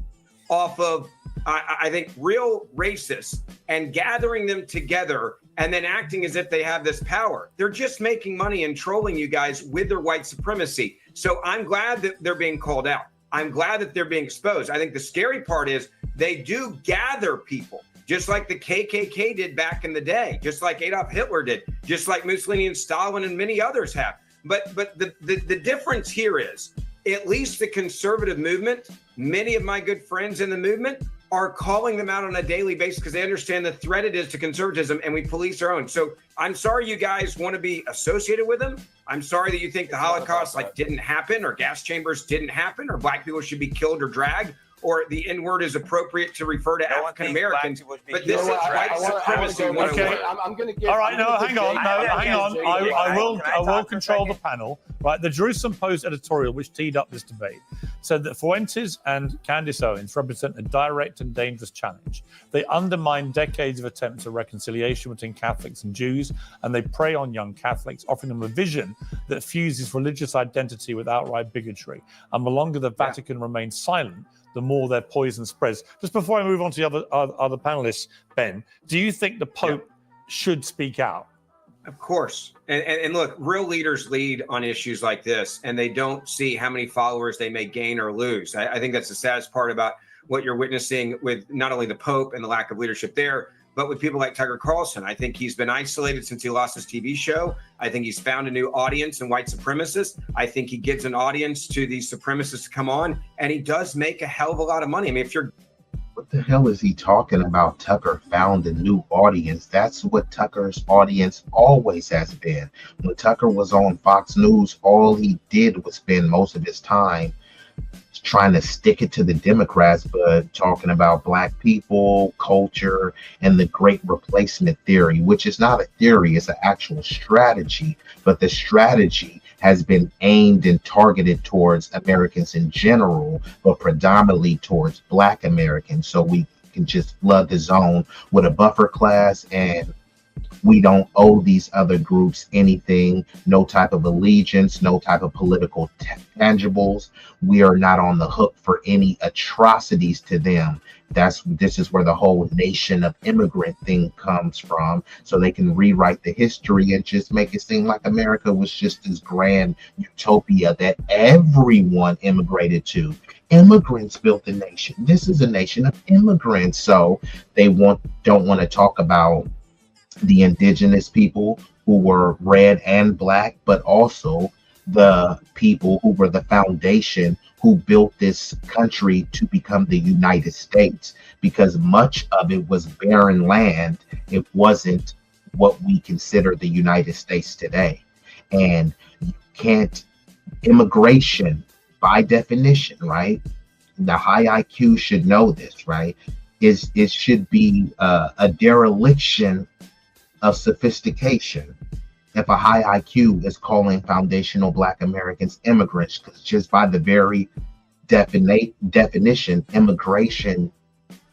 off of, I think, real racists and gathering them together and then acting as if they have this power. They're just making money and trolling you guys with their white supremacy. So I'm glad that they're being called out. I'm glad that they're being exposed. I think the scary part is they do gather people, just like the KKK did back in the day, just like Adolf Hitler did, just like Mussolini and Stalin and many others have. But the difference here is, at least the conservative movement, many of my good friends in the movement are calling them out on a daily basis because they understand the threat it is to conservatism, and we police our own. So I'm sorry you guys want to be associated with them. I'm sorry that you think the Holocaust didn't happen, or gas chambers didn't happen, or black people should be killed or dragged, or the N-word is appropriate to refer to African Americans. But this is white supremacy. Okay. I'm going to get. All right, hang on. I will control the panel. Right, the Jerusalem Post editorial, which teed up this debate, said that Fuentes and Candace Owens represent a direct and dangerous challenge. They undermine decades of attempts at reconciliation between Catholics and Jews, and they prey on young Catholics, offering them a vision that fuses religious identity with outright bigotry. And the longer the Vatican remains silent, the more their poison spreads. Just before I move on to the other panelists, Ben, do you think the Pope should speak out? Of course. And look, real leaders lead on issues like this, and they don't see how many followers they may gain or lose. I think that's the saddest part about what you're witnessing with not only the Pope and the lack of leadership there, but with people like Tucker Carlson. I think he's been isolated since he lost his TV show. I think he's found a new audience in white supremacists. I think he gives an audience to these supremacists to come on, and he does make a hell of a lot of money. I mean, if you're... What the hell is he talking about? Tucker found a new audience. That's what Tucker's audience always has been. When Tucker was on Fox News, all he did was spend most of his time trying to stick it to the Democrats, but talking about black people, culture, and the great replacement theory, which is not a theory, it's an actual strategy. But the strategy has been aimed and targeted towards Americans in general, but predominantly towards black Americans. So we can just flood the zone with a buffer class and We don't owe these other groups anything, no type of allegiance, no type of political tangibles. We are not on the hook for any atrocities to them. This is where the whole nation of immigrant thing comes from. So they can rewrite the history and just make it seem like America was just this grand utopia that everyone immigrated to. Immigrants built the nation. This is a nation of immigrants. So they don't want to talk about the indigenous people who were red and black, but also the people who were the foundation who built this country to become the United States, because much of it was barren land. It wasn't what we consider the United States today. And you can't, immigration by definition, right? The high IQ should know this, right? It should be a dereliction of sophistication if a high IQ is calling foundational Black Americans immigrants, because just by the very definition, immigration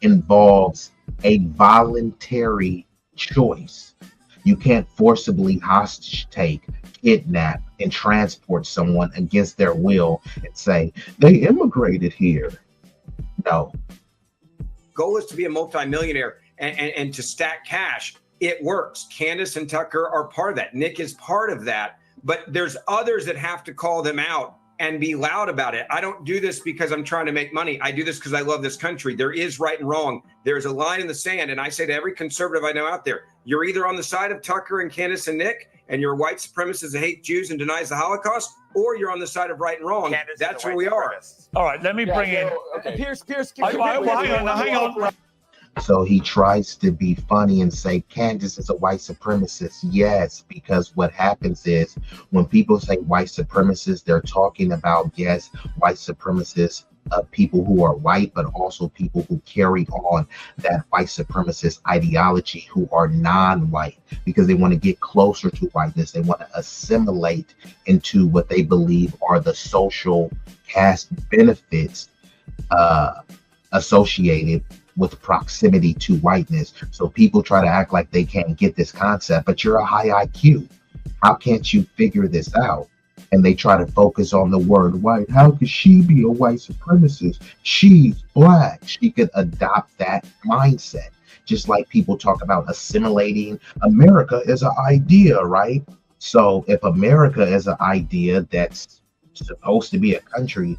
involves a voluntary choice. You can't forcibly hostage take, kidnap, and transport someone against their will and say, they immigrated here. No. Goal is to be a multimillionaire and to stack cash. It works. Candace and Tucker are part of that. Nick is part of that. But there's others that have to call them out and be loud about it. I don't do this because I'm trying to make money. I do this because I love this country. There is right and wrong. There's a line in the sand. And I say to every conservative I know out there, you're either on the side of Tucker and Candace and Nick, and you're a white supremacist that hates Jews and denies the Holocaust, or you're on the side of right and wrong. Candace That's where we are. All right, let me bring in. Okay. Pierce. Hang on. So he tries to be funny and say Candace is a white supremacist. Yes, because what happens is when people say white supremacists, they're talking about, yes, white supremacists, people who are white, but also people who carry on that white supremacist ideology who are non-white, because they want to get closer to whiteness. They want to assimilate into what they believe are the social caste benefits associated with proximity to whiteness. So people try to act like they can't get this concept, but you're a high IQ. How can't you figure this out? And they try to focus on the word white. How could she be a white supremacist? She's black. She could adopt that mindset. Just like people talk about assimilating America as an idea, right? So if America is an idea that's supposed to be a country,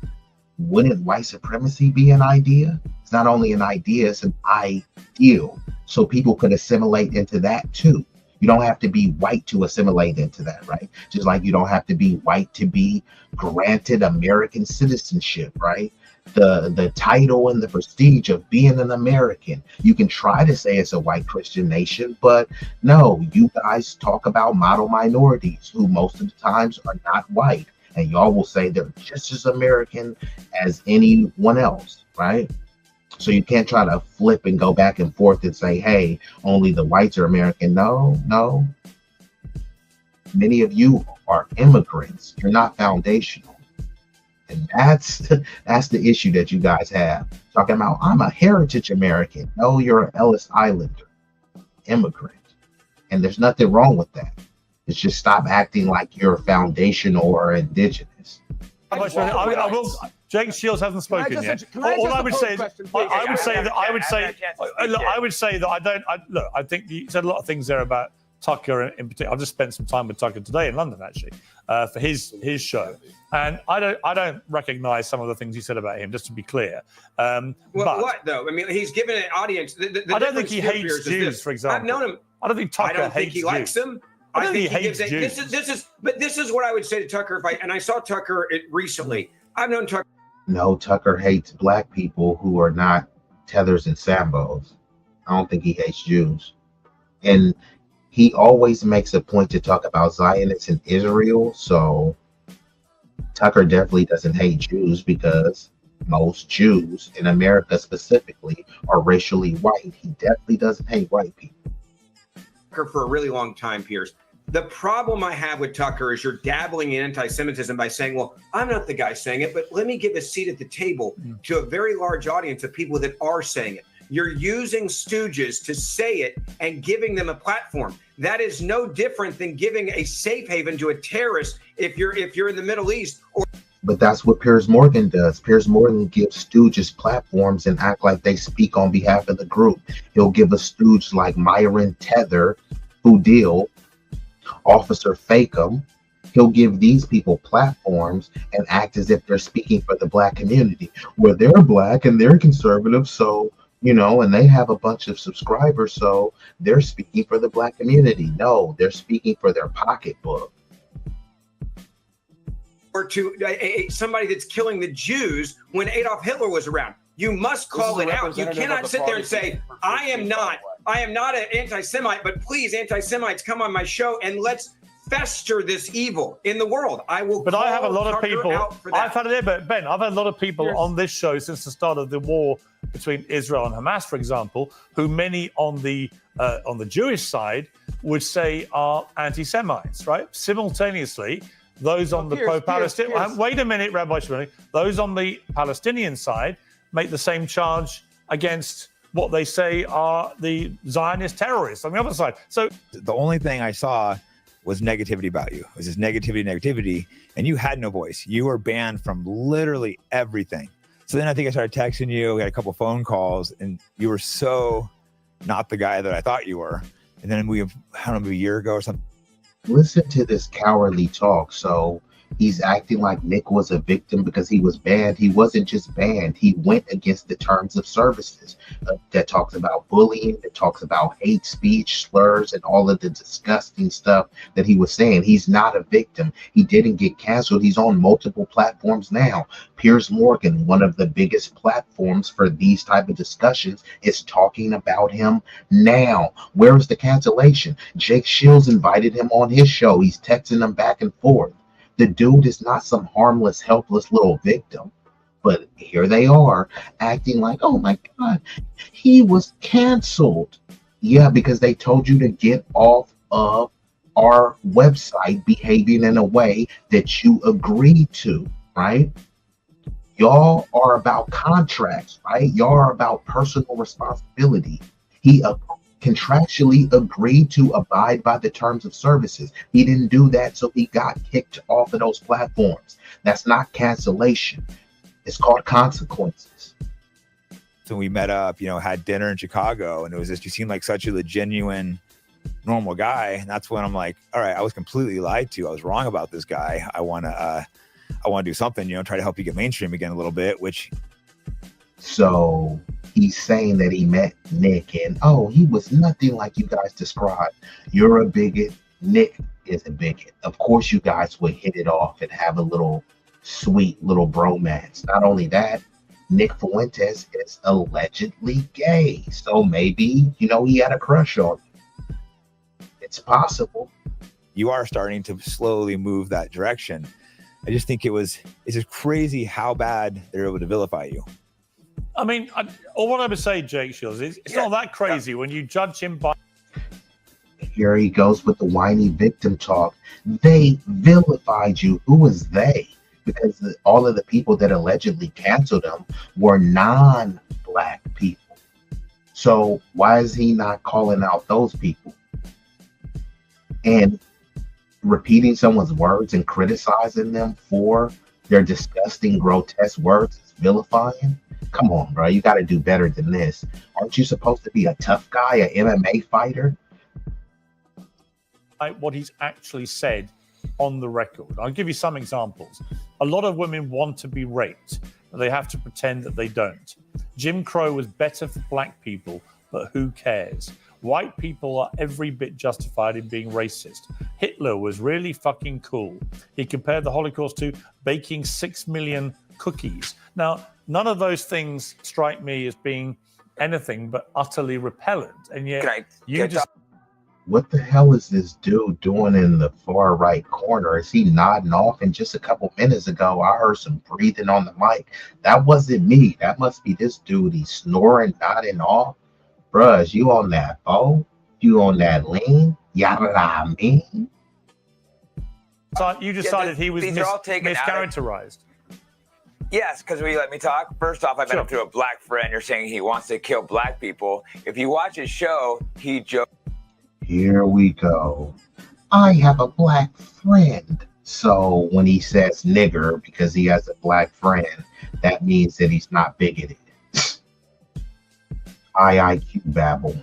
wouldn't white supremacy be an idea? It's not only an idea, it's an ideal. So people could assimilate into that too. You don't have to be white to assimilate into that, right? Just like you don't have to be white to be granted American citizenship, right? The title and the prestige of being an American. You can try to say it's a white Christian nation, but no, you guys talk about model minorities who most of the times are not white. And y'all will say they're just as American as anyone else, right? So you can't try to flip and go back and forth and say, hey, only the whites are American. No. Many of you are immigrants. You're not foundational. And that's the issue that you guys have. Talking about, I'm a heritage American. No, you're an Ellis Islander, immigrant. And there's nothing wrong with that. It's just stop acting like you're foundational or indigenous. Jake Shields hasn't spoken yet. I would say that I think you said a lot of things there about Tucker in particular. I've just spent some time with Tucker today in London, actually, for his show, and I don't recognize some of the things he said about him. Just to be clear, what though? I mean, he's given an audience. I don't think he hates Jews, for example. I've known him. I don't think Tucker hates Jews. Likes them. I think he hates Jews. This is what I would say to Tucker. I saw Tucker recently. I've known Tucker. No, Tucker hates black people who are not Tethers and Sambos. I don't think he hates Jews. And he always makes a point to talk about Zionists in Israel. So Tucker definitely doesn't hate Jews, because most Jews in America specifically are racially white. He definitely doesn't hate white people. For a really long time, Pierce. The problem I have with Tucker is you're dabbling in anti-Semitism by saying, well, I'm not the guy saying it, but let me give a seat at the table to a very large audience of people that are saying it. You're using stooges to say it and giving them a platform. That is no different than giving a safe haven to a terrorist if you're in the Middle East. But that's what Piers Morgan does. Piers Morgan gives stooges platforms and act like they speak on behalf of the group. He'll give a stooge like Myron Tether, who deal, Officer Fakem. He'll give these people platforms and act as if they're speaking for the black community. Well, they're black and they're conservative, so, and they have a bunch of subscribers, so they're speaking for the black community. No, they're speaking for their pocketbook. Or to somebody that's killing the Jews when Adolf Hitler was around. You must call it out. You cannot sit there and say, I am not an anti-Semite, but please, anti-Semites, come on my show and let's fester this evil in the world. I will. But I have a lot of people. I've had a lot of people on this show since the start of the war between Israel and Hamas, for example, who many on the Jewish side would say are anti-Semites, right? Simultaneously, those on the pro-Palestinian. Wait a minute, Rabbi Shmuley. Those on the Palestinian side make the same charge against what they say are the Zionist terrorists on the other side. So the only thing I saw was negativity about you. It was this negativity, and you had no voice. You were banned from literally everything. So then I think I started texting you. We had a couple phone calls, and you were so not the guy that I thought you were. And then I don't know, a year ago or something. Listen to this cowardly talk. So he's acting like Nick was a victim because he was banned. He wasn't just banned. He went against the terms of services that talks about bullying, that talks about hate speech, slurs, and all of the disgusting stuff that he was saying. He's not a victim. He didn't get canceled. He's on multiple platforms now. Piers Morgan, one of the biggest platforms for these type of discussions, is talking about him now. Where's the cancellation? Jake Shields invited him on his show. He's texting him back and forth. The dude is not some harmless, helpless little victim. But here they are acting like, oh my God, he was canceled. Yeah, because they told you to get off of our website behaving in a way that you agreed to, right? Y'all are about contracts, right? Y'all are about personal responsibility. He contractually agreed to abide by the terms of services. He didn't do that, so he got kicked off of those platforms. That's not cancellation. It's called consequences. So we met up, had dinner in Chicago, and it was just, you seemed like such a genuine, normal guy. And that's when I'm like, all right, I was completely lied to. I was wrong about this guy. I want to do something, try to help you get mainstream again a little bit, which. So he's saying that he met Nick and, he was nothing like you guys described. You're a bigot. Nick is a bigot. Of course, you guys would hit it off and have a little sweet little bromance. Not only that, Nick Fuentes is allegedly gay. So maybe, he had a crush on you. It's possible. You are starting to slowly move that direction. I just think it's just crazy how bad they're able to vilify you. I mean, all what I would say, Jake Shields, is it's not that crazy when you judge him by. Here he goes with the whiny victim talk. They vilified you. Who was they? Because all of the people that allegedly canceled him were non-black people. So why is he not calling out those people? And repeating someone's words and criticizing them for their disgusting, grotesque words is vilifying? Come on, bro. You got to do better than this. Aren't you supposed to be a tough guy, an MMA fighter? What he's actually said on the record. I'll give you some examples. A lot of women want to be raped, but they have to pretend that they don't. Jim Crow was better for black people, but who cares? White people are every bit justified in being racist. Hitler was really fucking cool. He compared the Holocaust to baking 6 million cookies. Now, none of those things strike me as being anything but utterly repellent. And yet What the hell is this dude doing in the far right corner? Is he nodding off? And just a couple minutes ago, I heard some breathing on the mic. That wasn't me. That must be this dude. He's snoring, nodding off. Bruh, you on that phone? You on that lean? Yada I mean? So you decided he was mischaracterized. Yes, because will you let me talk? First off, I met him through a black friend. You're saying he wants to kill black people. If you watch his show, he jokes. Here we go. I have a black friend. So when he says nigger because he has a black friend, that means that he's not bigoted. IQ babble.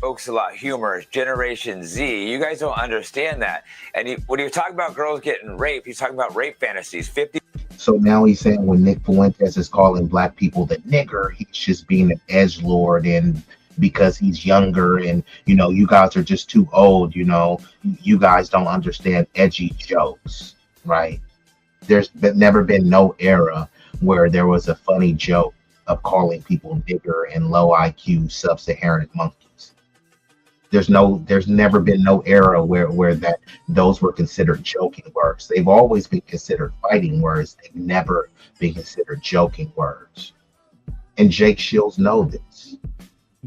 Jokes a lot, humor, Generation Z. You guys don't understand that. And when you're talking about girls getting raped, he's talking about rape fantasies. 50. So now he's saying when Nick Fuentes is calling black people the nigger, he's just being an edgelord, and because he's younger and, you know, you guys are just too old, you know, you guys don't understand edgy jokes, right? There's never been no era where there was a funny joke of calling people nigger and low IQ sub-Saharan monkeys. There's never been no era where that those were considered joking words. They've always been considered fighting words. They've never been considered joking words. And Jake Shields know this.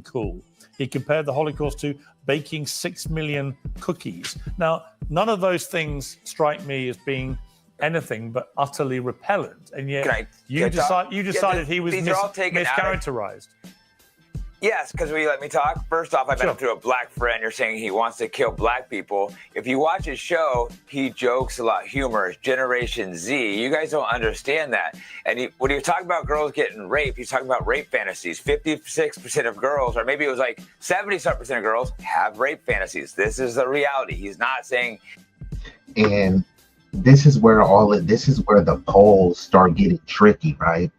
Cool. He compared the Holocaust to baking 6 million cookies. Now, none of those things strike me as being anything but utterly repellent, and yet you decided he was mischaracterized. Yes, because will you let me talk? First off, I met him through a black friend. You're saying he wants to kill black people. If you watch his show, he jokes a lot, humor, Generation Z. You guys don't understand that. And when you're talking about girls getting raped, he's talking about rape fantasies. 56% of girls, or maybe it was like 70% of girls, have rape fantasies. This is the reality. He's not saying. And this is where the polls start getting tricky, right?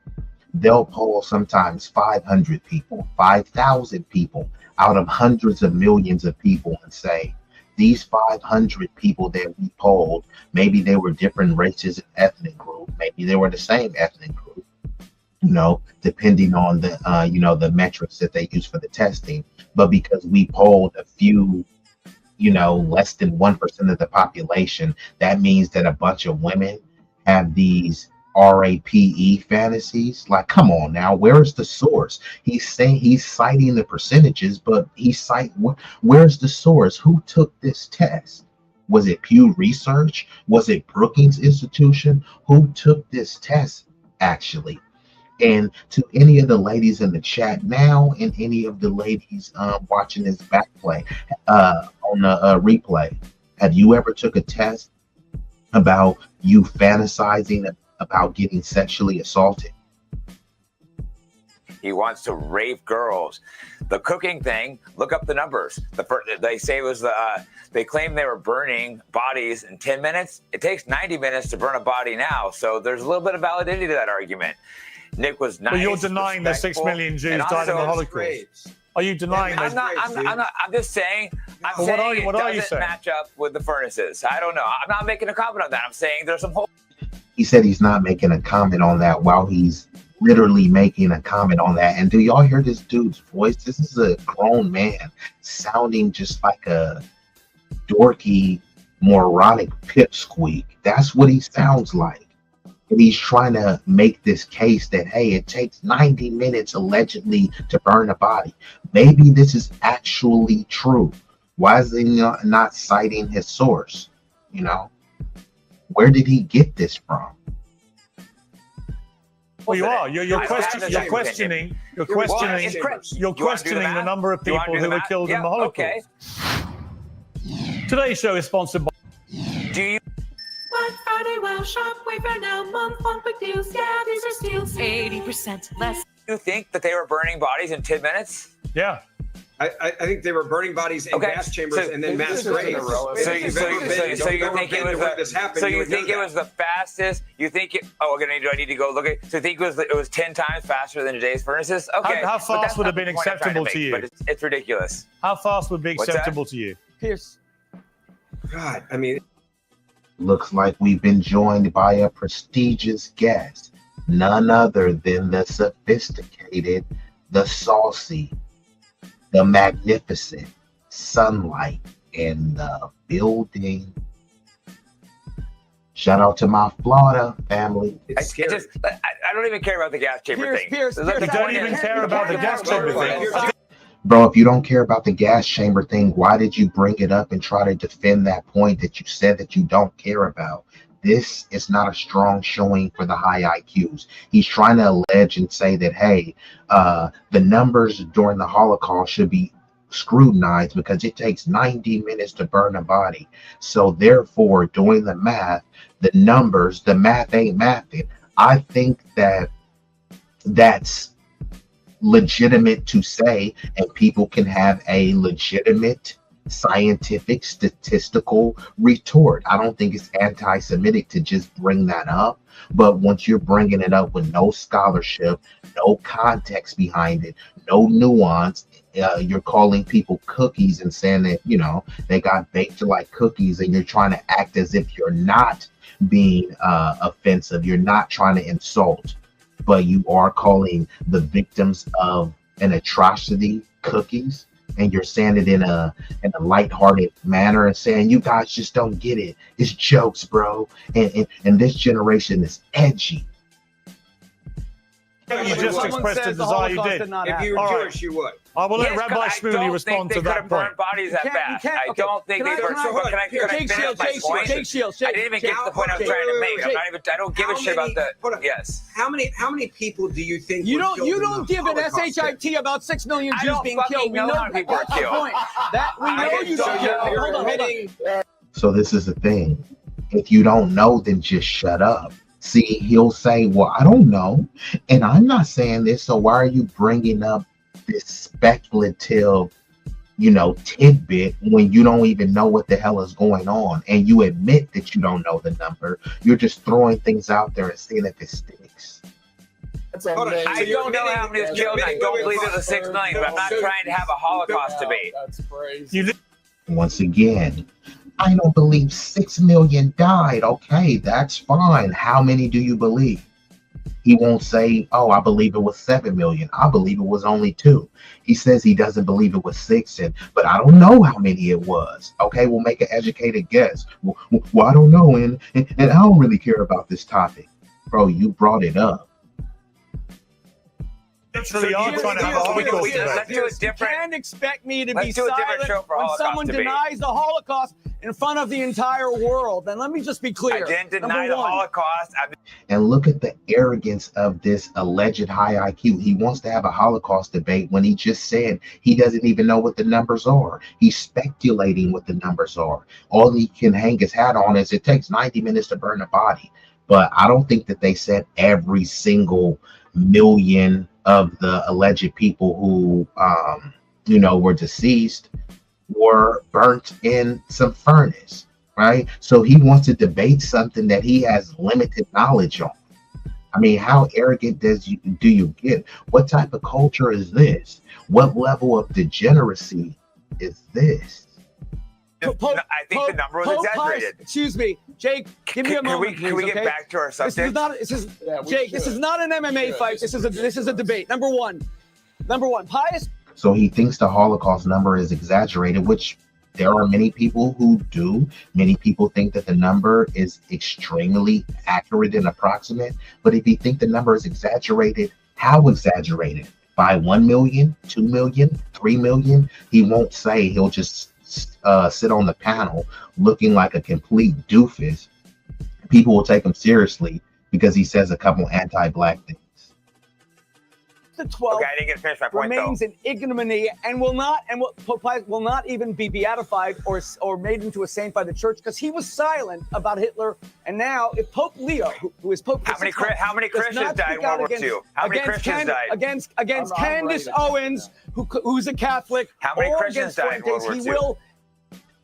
They'll poll sometimes 500 people, 5,000 people out of hundreds of millions of people and say, these 500 people that we polled, maybe they were different races and ethnic group, maybe they were the same ethnic group, you know, depending on the, the metrics that they use for the testing. But because we polled a few, less than 1% of the population, that means that a bunch of women have these RAPE fantasies. Like, come on now, where's the source? He's saying he's citing the percentages, but where's the source? Who took this test? Was it Pew Research? Was it Brookings Institution? Who took this test actually? And to any of the ladies in the chat now, and any of the ladies watching this backplay on the replay, have you ever took a test about you fantasizing about getting sexually assaulted? He wants to rape girls. The cooking thing, look up the numbers. They say it was they claim they were burning bodies in 10 minutes. It takes 90 minutes to burn a body now. So there's a little bit of validity to that argument. Nick was nice. But you're denying that 6 million Jews died in the Holocaust. Are you denying that? I'm just saying. I'm saying it doesn't match up with the furnaces. I don't know. I'm not making a comment on that. I'm saying there's some holes. He said he's not making a comment on that while he's literally making a comment on that. And do y'all hear this dude's voice? This is a grown man sounding just like a dorky, moronic pipsqueak. That's what he sounds like. And he's trying to make this case that, hey, it takes 90 minutes allegedly to burn a body. Maybe this is actually true. Why is he not citing his source? Where did he get this from? Well, you are. You're questioning the number of people who were killed in the Holocaust. Okay. Today's show is sponsored by. Do you? Black Friday, well, shop, waiver now, month long big deals. Yeah, these are steals. 80% less. You think that they were burning bodies in 10 minutes? Yeah. I think they were burning bodies in gas chambers and then mass graves. So you think it was the fastest? You think it? Oh, do I need to go look at? So you think it was 10 times faster than today's furnaces? Okay. How fast would have been acceptable to you? But it's ridiculous. How fast would be acceptable to you? Pierce. God, I mean. Looks like we've been joined by a prestigious guest, none other than the sophisticated, the saucy, the magnificent Sunlight in the building. Shout out to my Florida family. I don't even care about the gas chamber thing. You don't even care about the gas chamber thing. Bro, if you don't care about the gas chamber thing, why did you bring it up and try to defend that point that you said that you don't care about? this is not a strong showing for the high IQs. He's trying to allege and say that, hey, the numbers during the Holocaust should be scrutinized because it takes 90 minutes to burn a body. So therefore, doing the math, the numbers, the math ain't mathing. I think that that's legitimate to say, and people can have a legitimate scientific statistical retort. I don't think it's anti-Semitic to just bring that up, but once you're bringing it up with no scholarship, no context behind it, no nuance, you're calling people cookies and saying that, you know, they got baked like cookies, and you're trying to act as if you're not being offensive, you're not trying to insult, but you are calling the victims of an atrocity cookies, and you're saying it in a lighthearted manner and saying, you guys just don't get it. It's jokes, bro. And this generation is edgy. You just expressed a desire you did. If you were Jewish, you would. I will let Rabbi Shmuley respond to that point. Bodies that fast. I don't think they burn. Can I finish my point? Jake Shields. I didn't even get to the point I was trying to make. I don't give a shit about the. Yes. How many people do you think you don't give an shit about 6 million Jews being killed? We know people are killed. That we know you don't. Hold on. So this is the thing. If you don't know, then just shut up. See, he'll say, well, I don't know, and I'm not saying this, so why are you bringing up this speculative, you know, tidbit when you don't even know what the hell is going on, and you admit that you don't know the number? You're just throwing things out there and seeing if it sticks. I don't know how many is killed. I don't believe there's a 6 million, but I'm not trying to have a Holocaust debate. That's crazy. Once again, I don't believe 6 million died. Okay, that's fine. How many do you believe? He won't say, oh, I believe it was 7 million. I believe it was only 2. He says he doesn't believe it was 6, but I don't know how many it was. Okay, we'll make an educated guess. Well, I don't know, and I don't really care about this topic. Bro, you brought it up. Literally are trying to have a Holocaust debate. Let's do a different. You can't expect me to be silent when someone denies the Holocaust in front of the entire world. And let me just be clear. I didn't deny the Holocaust. And look at the arrogance of this alleged high IQ. He wants to have a Holocaust debate when he just said he doesn't even know what the numbers are. He's speculating what the numbers are. All he can hang his hat on is it takes 90 minutes to burn a body. But I don't think that they said every single million of the alleged people who, you know, were deceased were burnt in some furnace, right? So he wants to debate something that he has limited knowledge on. I mean, how arrogant do you get? What type of culture is this? What level of degeneracy is this? I think the number was exaggerated. Excuse me, Jake. Give me a moment, Can we get back to our subject? Jake, this is not an MMA fight. This is a debate. Number one, Pius. So he thinks the Holocaust number is exaggerated, which there are many people who do. Many people think that the number is extremely accurate and approximate. But if you think the number is exaggerated, how exaggerated? By 1 million, 2 million, 3 million? He won't say. He'll just sit on the panel looking like a complete doofus. People will take him seriously because he says a couple anti-black things. The 12 I didn't get to finish my point, remains in ignominy and will not even be beatified or made into a saint by the church because he was silent about Hitler. And now, if Pope Leo, who is Pope, how many Christians died in World War II? How many Christians died against Candace Owens, who's a Catholic? How many Christians died in World War II?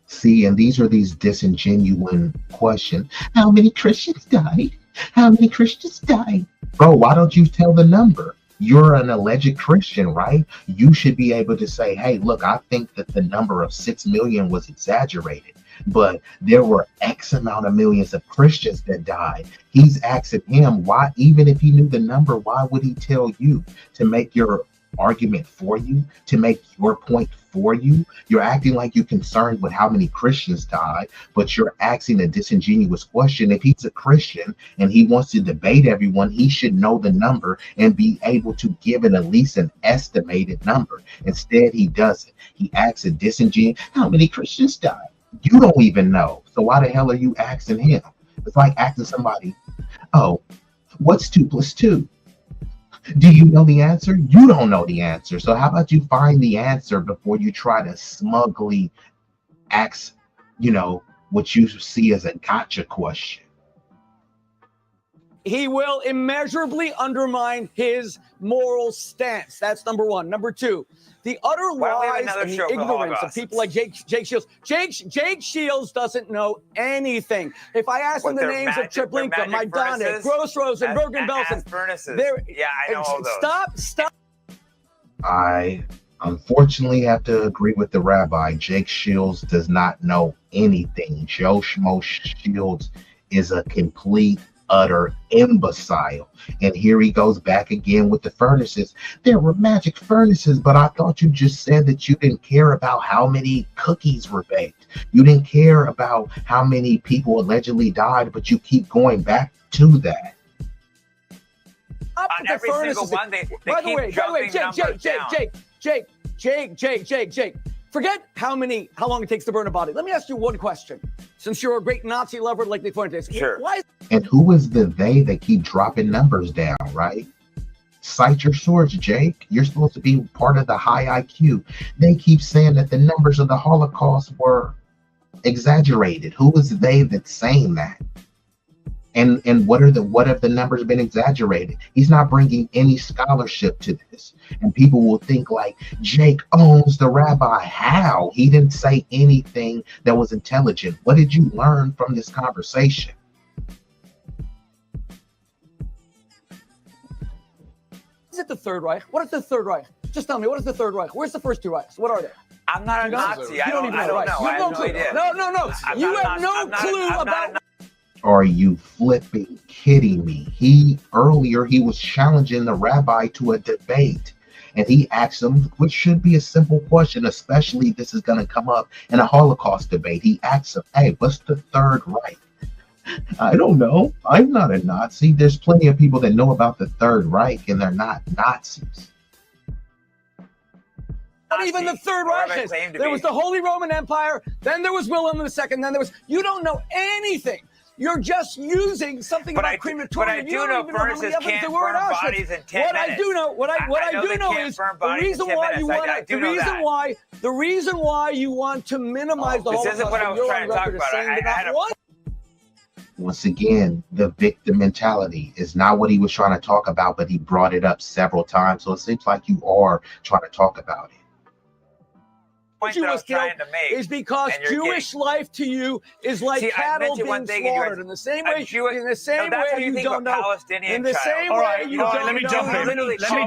See, and these are these disingenuous questions. How many Christians died? How many Christians died? Bro, why don't you tell the number? You're an alleged Christian, right? You should be able to say, hey, look, I think that the number of 6 million was exaggerated, but there were X amount of millions of Christians that died. He's asking him why, even if he knew the number, why would he tell you to make your argument for you, to make your point for you? You're acting like you're concerned with how many Christians died, but you're asking a disingenuous question. If he's a Christian and he wants to debate everyone, he should know the number and be able to give it at least an estimated number. Instead, he doesn't. He asks a disingenuous, how many Christians died? You don't even know. So why the hell are you asking him? It's like asking somebody, oh, what's 2 + 2? Do you know the answer? You don't know the answer. So how about you find the answer before you try to smugly ask, what you see as a gotcha question? He will immeasurably undermine his moral stance. That's number one. Number two, the utter lies and the ignorance of people like Jake Shields. Jake Shields doesn't know anything. If I ask him the names of Treblinka, Majdanek, Grossrosen, Bergen-Belsen, yeah, I know all those. Stop. I unfortunately have to agree with the rabbi. Jake Shields does not know anything. Joe Schmo Shields is a complete, utter imbecile. And here he goes back again with the furnaces. There were magic furnaces, but I thought you just said that you didn't care about how many cookies were baked. You didn't care about how many people allegedly died, but you keep going back to that. On every single one, they keep jumping numbers down. Jake. Forget how long it takes to burn a body. Let me ask you one question. Since you're a great Nazi lover like Nick Fuentes, sure. And who is the they that keep dropping numbers down, right? Cite your source, Jake. You're supposed to be part of the high IQ. They keep saying that the numbers of the Holocaust were exaggerated. Who is they that's saying that? And what have the numbers been exaggerated? He's not bringing any scholarship to this. And people will think like, Jake owns the rabbi. How? He didn't say anything that was intelligent. What did you learn from this conversation? Is it the Third Reich? What is the Third Reich? Just tell me, what is the Third Reich? Where's the first two Reichs? What are they? I'm not a Nazi. I don't know. I have no idea. No. You have no clue about... Are you flipping kidding me? Earlier he was challenging the rabbi to a debate, and he asked him, which should be a simple question, especially this is going to come up in a Holocaust debate. He asked him, hey, what's the Third Reich? I don't know. I'm not a Nazi. There's plenty of people that know about the Third Reich, and they're not Nazis. Not even the Third Reich is. There was the Holy Roman Empire, then there was Wilhelm II, then there was... You don't know anything. You're just using something about crematorium. But I do know furnaces can't burn bodies in 10 minutes. What I do know is the reason why you want the reason why you want to minimize the Holocaust. This isn't what I was trying to talk about. Once again, the victim mentality is not what he was trying to talk about, but he brought it up several times. So it seems like you are trying to talk about it. Point that I was trying to make is because Jewish life to you is like cattle being slaughtered in the same way. In the same way you don't know. In the same way you don't know. Let me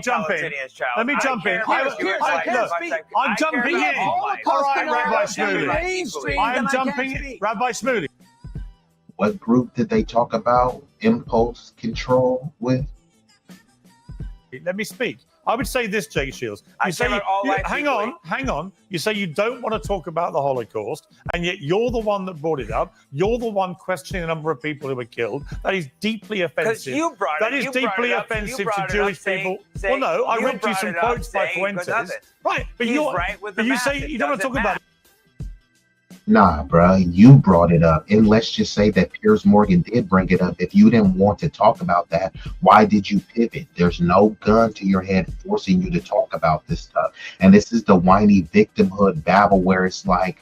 jump in. I'm jumping in. All right, Rabbi Smoothie. I'm jumping. Rabbi Smoothie. What group did they talk about impulse control with? Let me speak. I would say this, Jake Shields. Hang on. You say you don't want to talk about the Holocaust, and yet you're the one that brought it up. You're the one questioning the number of people who were killed. That is deeply offensive. You brought it. That is deeply offensive to Jewish people. Well, no, I read you some quotes by Fuentes. Right, but you say you don't want to talk about it. Nah, bro, you brought it up. And let's just say that Piers Morgan did bring it up. If you didn't want to talk about that, why did you pivot? There's no gun to your head forcing you to talk about this stuff. And this is the whiny victimhood babble where it's like,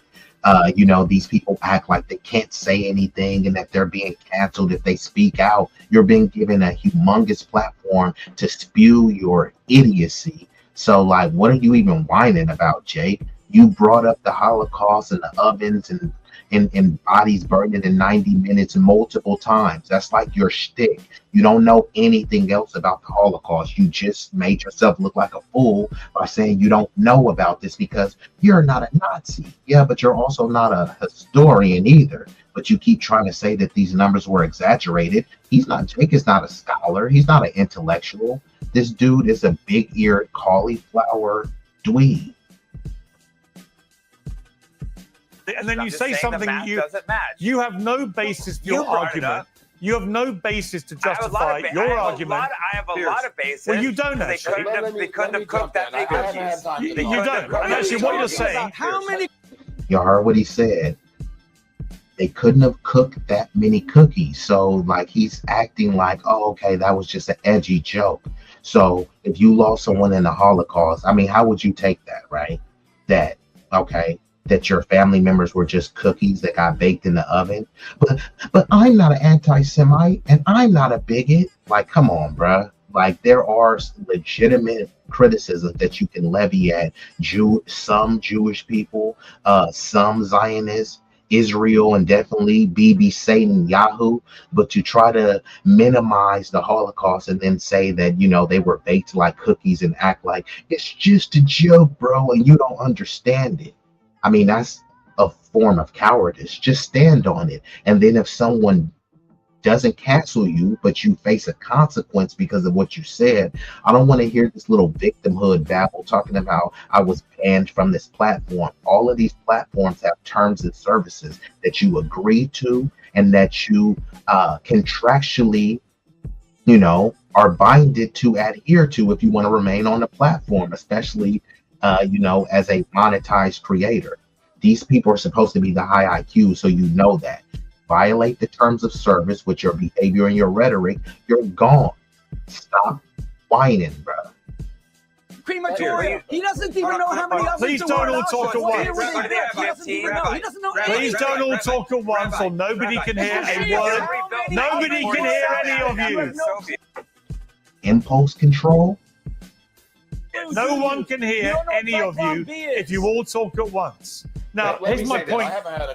these people act like they can't say anything and that they're being canceled if they speak out. You're being given a humongous platform to spew your idiocy. So, like, what are you even whining about, Jake? You brought up the Holocaust and the ovens and bodies burning in 90 minutes multiple times. That's like your shtick. You don't know anything else about the Holocaust. You just made yourself look like a fool by saying you don't know about this because you're not a Nazi. Yeah, but you're also not a historian either. But you keep trying to say that these numbers were exaggerated. Jake is not a scholar. He's not an intellectual. This dude is a big-eared cauliflower dweeb. And then you say something you have no basis for your argument. You have no basis to justify your argument. I have a lot of basis. Well, you don't actually. They couldn't have cooked that many cookies. You don't. And actually, what you're saying. Y'all heard what he said. They couldn't have cooked that many cookies. So like he's acting like, oh, okay, that was just an edgy joke. So if you lost someone in the Holocaust, I mean, how would you take that, right? That, okay, that your family members were just cookies that got baked in the oven. But I'm not an anti-Semite and I'm not a bigot. Like, come on, bruh. Like there are legitimate criticisms that you can levy at some Jewish people, some Zionists, Israel, and definitely BB Satan Yahoo. But to try to minimize the Holocaust and then say that, you know, they were baked like cookies and act like it's just a joke, bro, and you don't understand it. I mean, that's a form of cowardice. Just stand on it. And then if someone doesn't cancel you, but you face a consequence because of what you said, I don't want to hear this little victimhood babble talking about I was banned from this platform. All of these platforms have terms and services that you agree to and that you contractually, you know, are binded to adhere to if you want to remain on the platform, especially, you know, as a monetized creator. These people are supposed to be the high IQ, so you know that. Violate the terms of service with your behavior and your rhetoric, you're gone. Stop whining, bro. Premature. He doesn't even know how many others Please don't all talk at once. He doesn't know. Please don't all talk at once, or nobody can hear a word. Nobody can hear any of you. Impulse control. No one can hear any of you if you all talk at once. Now, here's my point.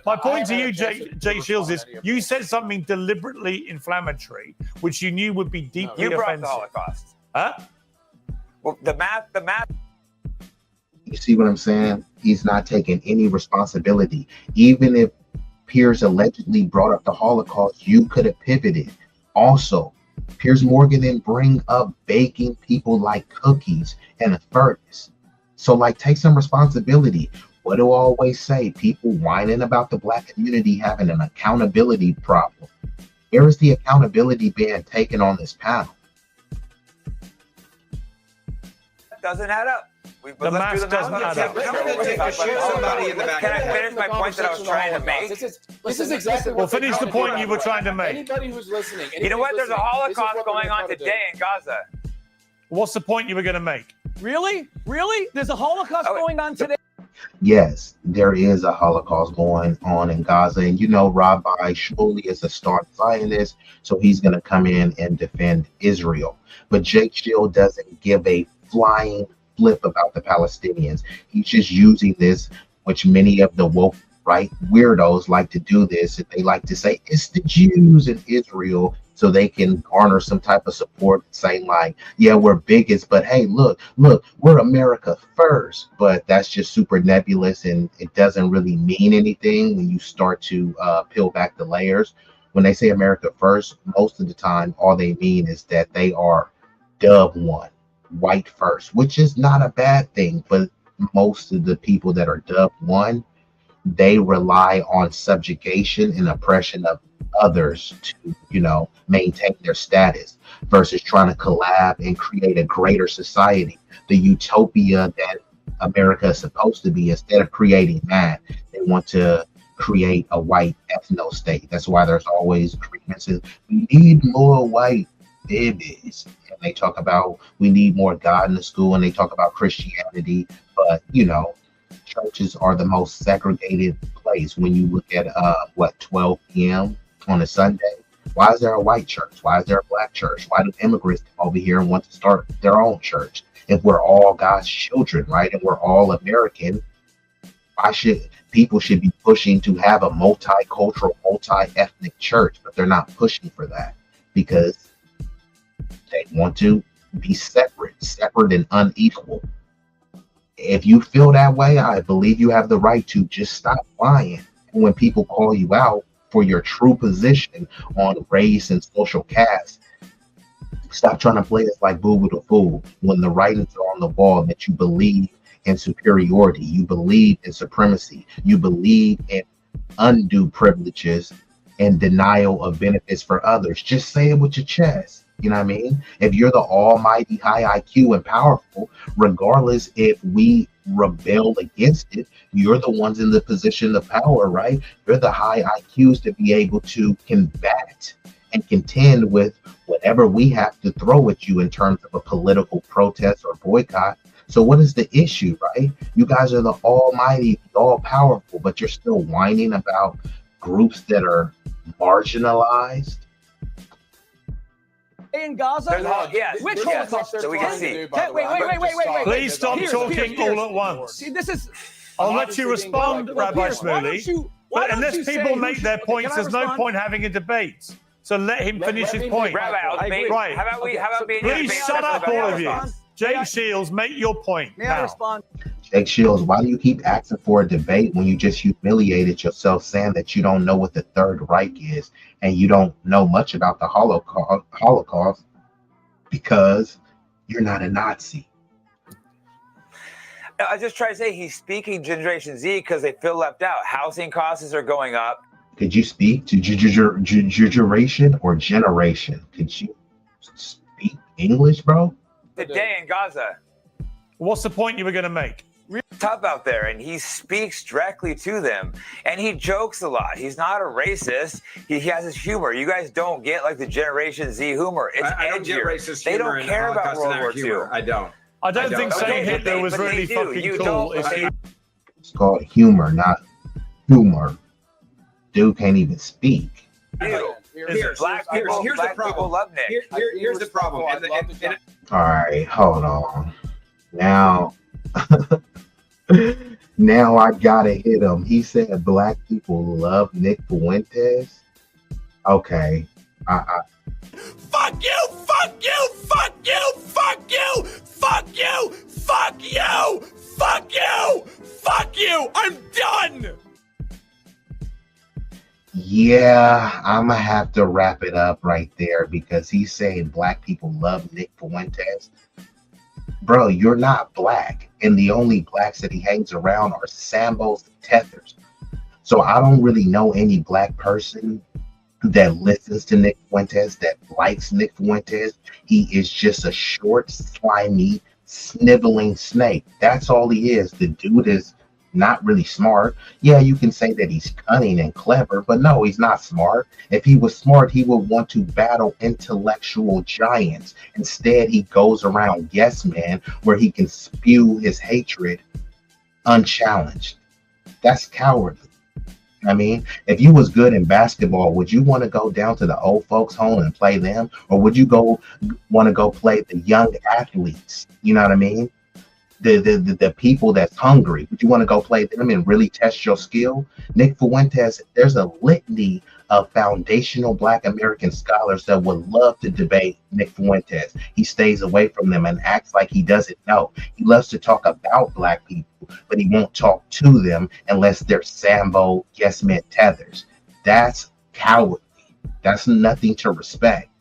My point to you, Jay Shields, is you said something deliberately inflammatory, which you knew would be deeply offensive. You brought the Holocaust. Huh? Well, the math. You see what I'm saying? He's not taking any responsibility. Even if Piers allegedly brought up the Holocaust, you could have pivoted. Also, Piers Morgan didn't bring up baking people like cookies in a furnace. So, like, take some responsibility. What do I always say? People whining about the Black community having an accountability problem. Where is the accountability being taken on this panel? Doesn't add up. The math doesn't add up. Can I finish my point that I was trying to make? This is exactly. Well, finish the point you were trying to make. Anybody who's listening. You know what? There's a Holocaust going on today in Gaza. What's the point you were going to make? Really? Really? There's a Holocaust going on today? Yes, there is a Holocaust going on in Gaza. And you know, Rabbi Shmuley is a staunch Zionist, so he's going to come in and defend Israel. But Jake Shield doesn't give a flying flip about the Palestinians. He's just using this, which many of the woke right weirdos like to do this. And they like to say it's the Jews in Israel, so they can garner some type of support, saying like, yeah, we're bigots, but hey, look, we're America first. But that's just super nebulous, and it doesn't really mean anything when you start to peel back the layers. When they say America first, most of the time, all they mean is that they are dub one, white first, which is not a bad thing. But most of the people that are dub one, they rely on subjugation and oppression of others to, you know, maintain their status versus trying to collab and create a greater society, the utopia that America is supposed to be. Instead of creating that, they want to create a white ethno state. That's why there's always grievances. We need more white babies. And they talk about we need more God in the school, and they talk about Christianity, but you know, churches are the most segregated place. When you look at 12 p.m. on a Sunday, why is there a white church? Why is there a black church? Why do immigrants come over here and want to start their own church? If we're all God's children, right, and we're all American, why should people be pushing to have a multicultural, multi-ethnic church? But they're not pushing for that because they want to be separate and unequal. If you feel that way, I believe you have the right to just stop lying. And when people call you out for your true position on race and social caste, stop trying to play this like Boo Boo the Fool when the writings are on the wall that you believe in superiority, you believe in supremacy, you believe in undue privileges and denial of benefits for others. Just say it with your chest. You know what I mean? If you're the almighty high IQ and powerful, regardless if we rebel against it, you're the ones in the position of power, right? You're the high IQs to be able to combat and contend with whatever we have to throw at you in terms of a political protest or boycott. So what is the issue, right? You guys are the almighty, all powerful, but you're still whining about groups that are marginalized. In Gaza? Yes. Which Yes. Holocaust? So we can see. Wait. Please stop talking all at once. See, this is. I'll let you respond, Rabbi Shmuley. But unless people make their points, there's no point having a debate. So let him finish his point. Rabbi, right. How about we Please shut up, all of you. Jake Shields, make your point. May I respond? Jake Shields, why do you keep asking for a debate when you just humiliated yourself saying that you don't know what the Third Reich is and you don't know much about the Holocaust because you're not a Nazi? I just try to say he's speaking Generation Z because they feel left out. Housing costs are going up. Could you speak to generation or generation? Could you speak English, bro? Today in Gaza. What's the point you were going to make? Really tough out there, and he speaks directly to them, and he jokes a lot. He's not a racist. He has his humor. You guys don't get like the Generation Z humor. It's I don't get racist They humor don't care about World War II. I don't. I don't think saying Hitler was really fucking cool. It's called humor, not humor. Dude can't even speak. Here's the problem. Love Nick. Here's the problem. All right, hold on. Now, now I gotta hit him. He said black people love Nick Fuentes. Okay, Fuck you! Fuck you! Fuck you! Fuck you! Fuck you! Fuck you! Fuck you! Fuck you! I'm done! yeah, I'm gonna have to wrap it up right there because he's saying black people love Nick Fuentes. Bro, you're not black, and the only blacks that he hangs around are Sambos and Tethers. So I don't really know any black person that listens to Nick Fuentes, that likes Nick Fuentes. He is just a short, slimy, sniveling snake. That's all he is. The dude is not really smart. Yeah, you can say that he's cunning and clever, but no, he's not smart. If he was smart, he would want to battle intellectual giants. Instead, he goes around yes man, where he can spew his hatred unchallenged. That's cowardly. I mean, if you was good in basketball, would you want to go down to the old folks' home and play them? Or would you want to go play the young athletes? You know what I mean? The people that's hungry. Would you want to go play them and really test your skill? Nick Fuentes, there's a litany of foundational Black American scholars that would love to debate Nick Fuentes. He stays away from them and acts like he doesn't know. He loves to talk about Black people, but he won't talk to them unless they're Sambo, yes men, Tethers. That's cowardly. That's nothing to respect.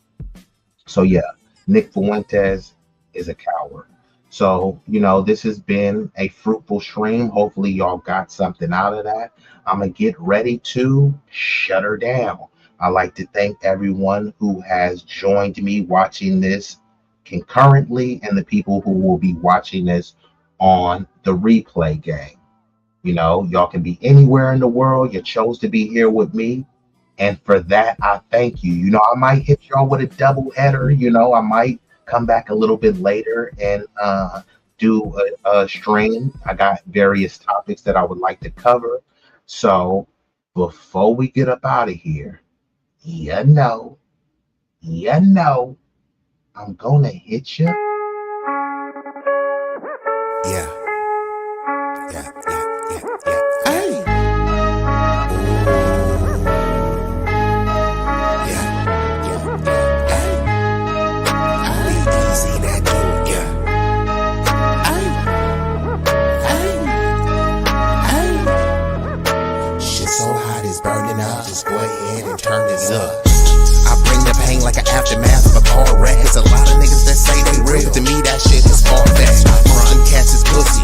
So yeah, Nick Fuentes is a coward. So, you know, this has been a fruitful stream. Hopefully y'all got something out of that. I'm going to get ready to shut her down. I'd like to thank everyone who has joined me watching this concurrently and the people who will be watching this on the replay game. You know, y'all can be anywhere in the world. You chose to be here with me. And for that, I thank you. You know, I might hit y'all with a double header. You know, I might come back a little bit later and do a stream. I got various topics that I would like to cover. So before we get up out of here, you know, I'm gonna hit you. Yeah. Hey. B-Eazy, that dude, yeah. Shit so hot it's burning up. Just go ahead and turn this up. I bring the pain like an aftermath of a car wreck. There's a lot of niggas that say they real. To me, that shit is far-fetched. Them cats is pussy.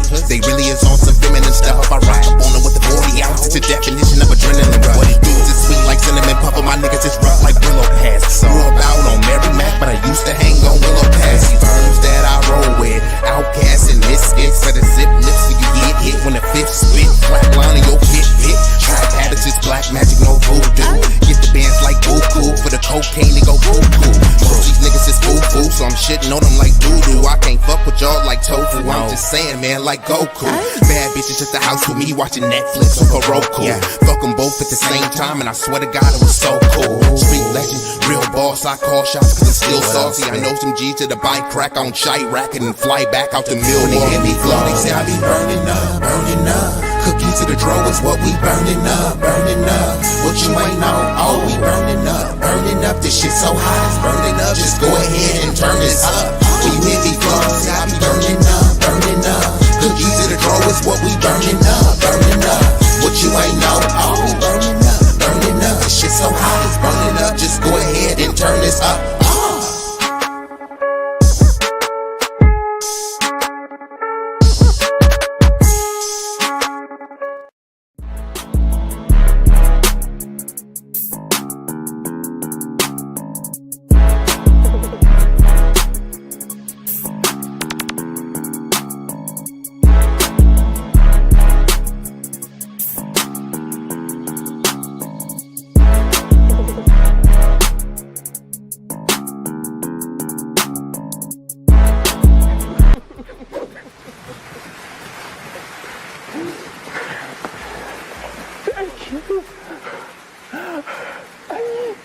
tofu. I'm just saying, man, like Goku. Bad bitches at the house with me watching Netflix or Roku. Fuck them both at the same time, and I swear to God it was so cool. Street legend, real boss, I call shots cause I'm still saucy. I know some G's to the bike crack on shite racket and fly back out the mill. When they hear me flow, they say I be burning up, burning up. Cookie to the draw is what we burning up, burning up. What you ain't know, oh, we burning up, burning up. This shit so hot, it's burning up. Just go ahead and turn this up. When you hear me flow, say I be burning up, burning up. Cookie to the draw is what we burning up, burning up. What you ain't know, oh, we burning up, burning up. This shit so hot, it's burning up. Just go ahead and turn this up.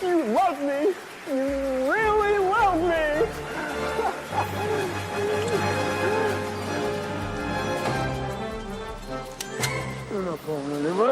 You love me. You really love me. I'm not calling anybody.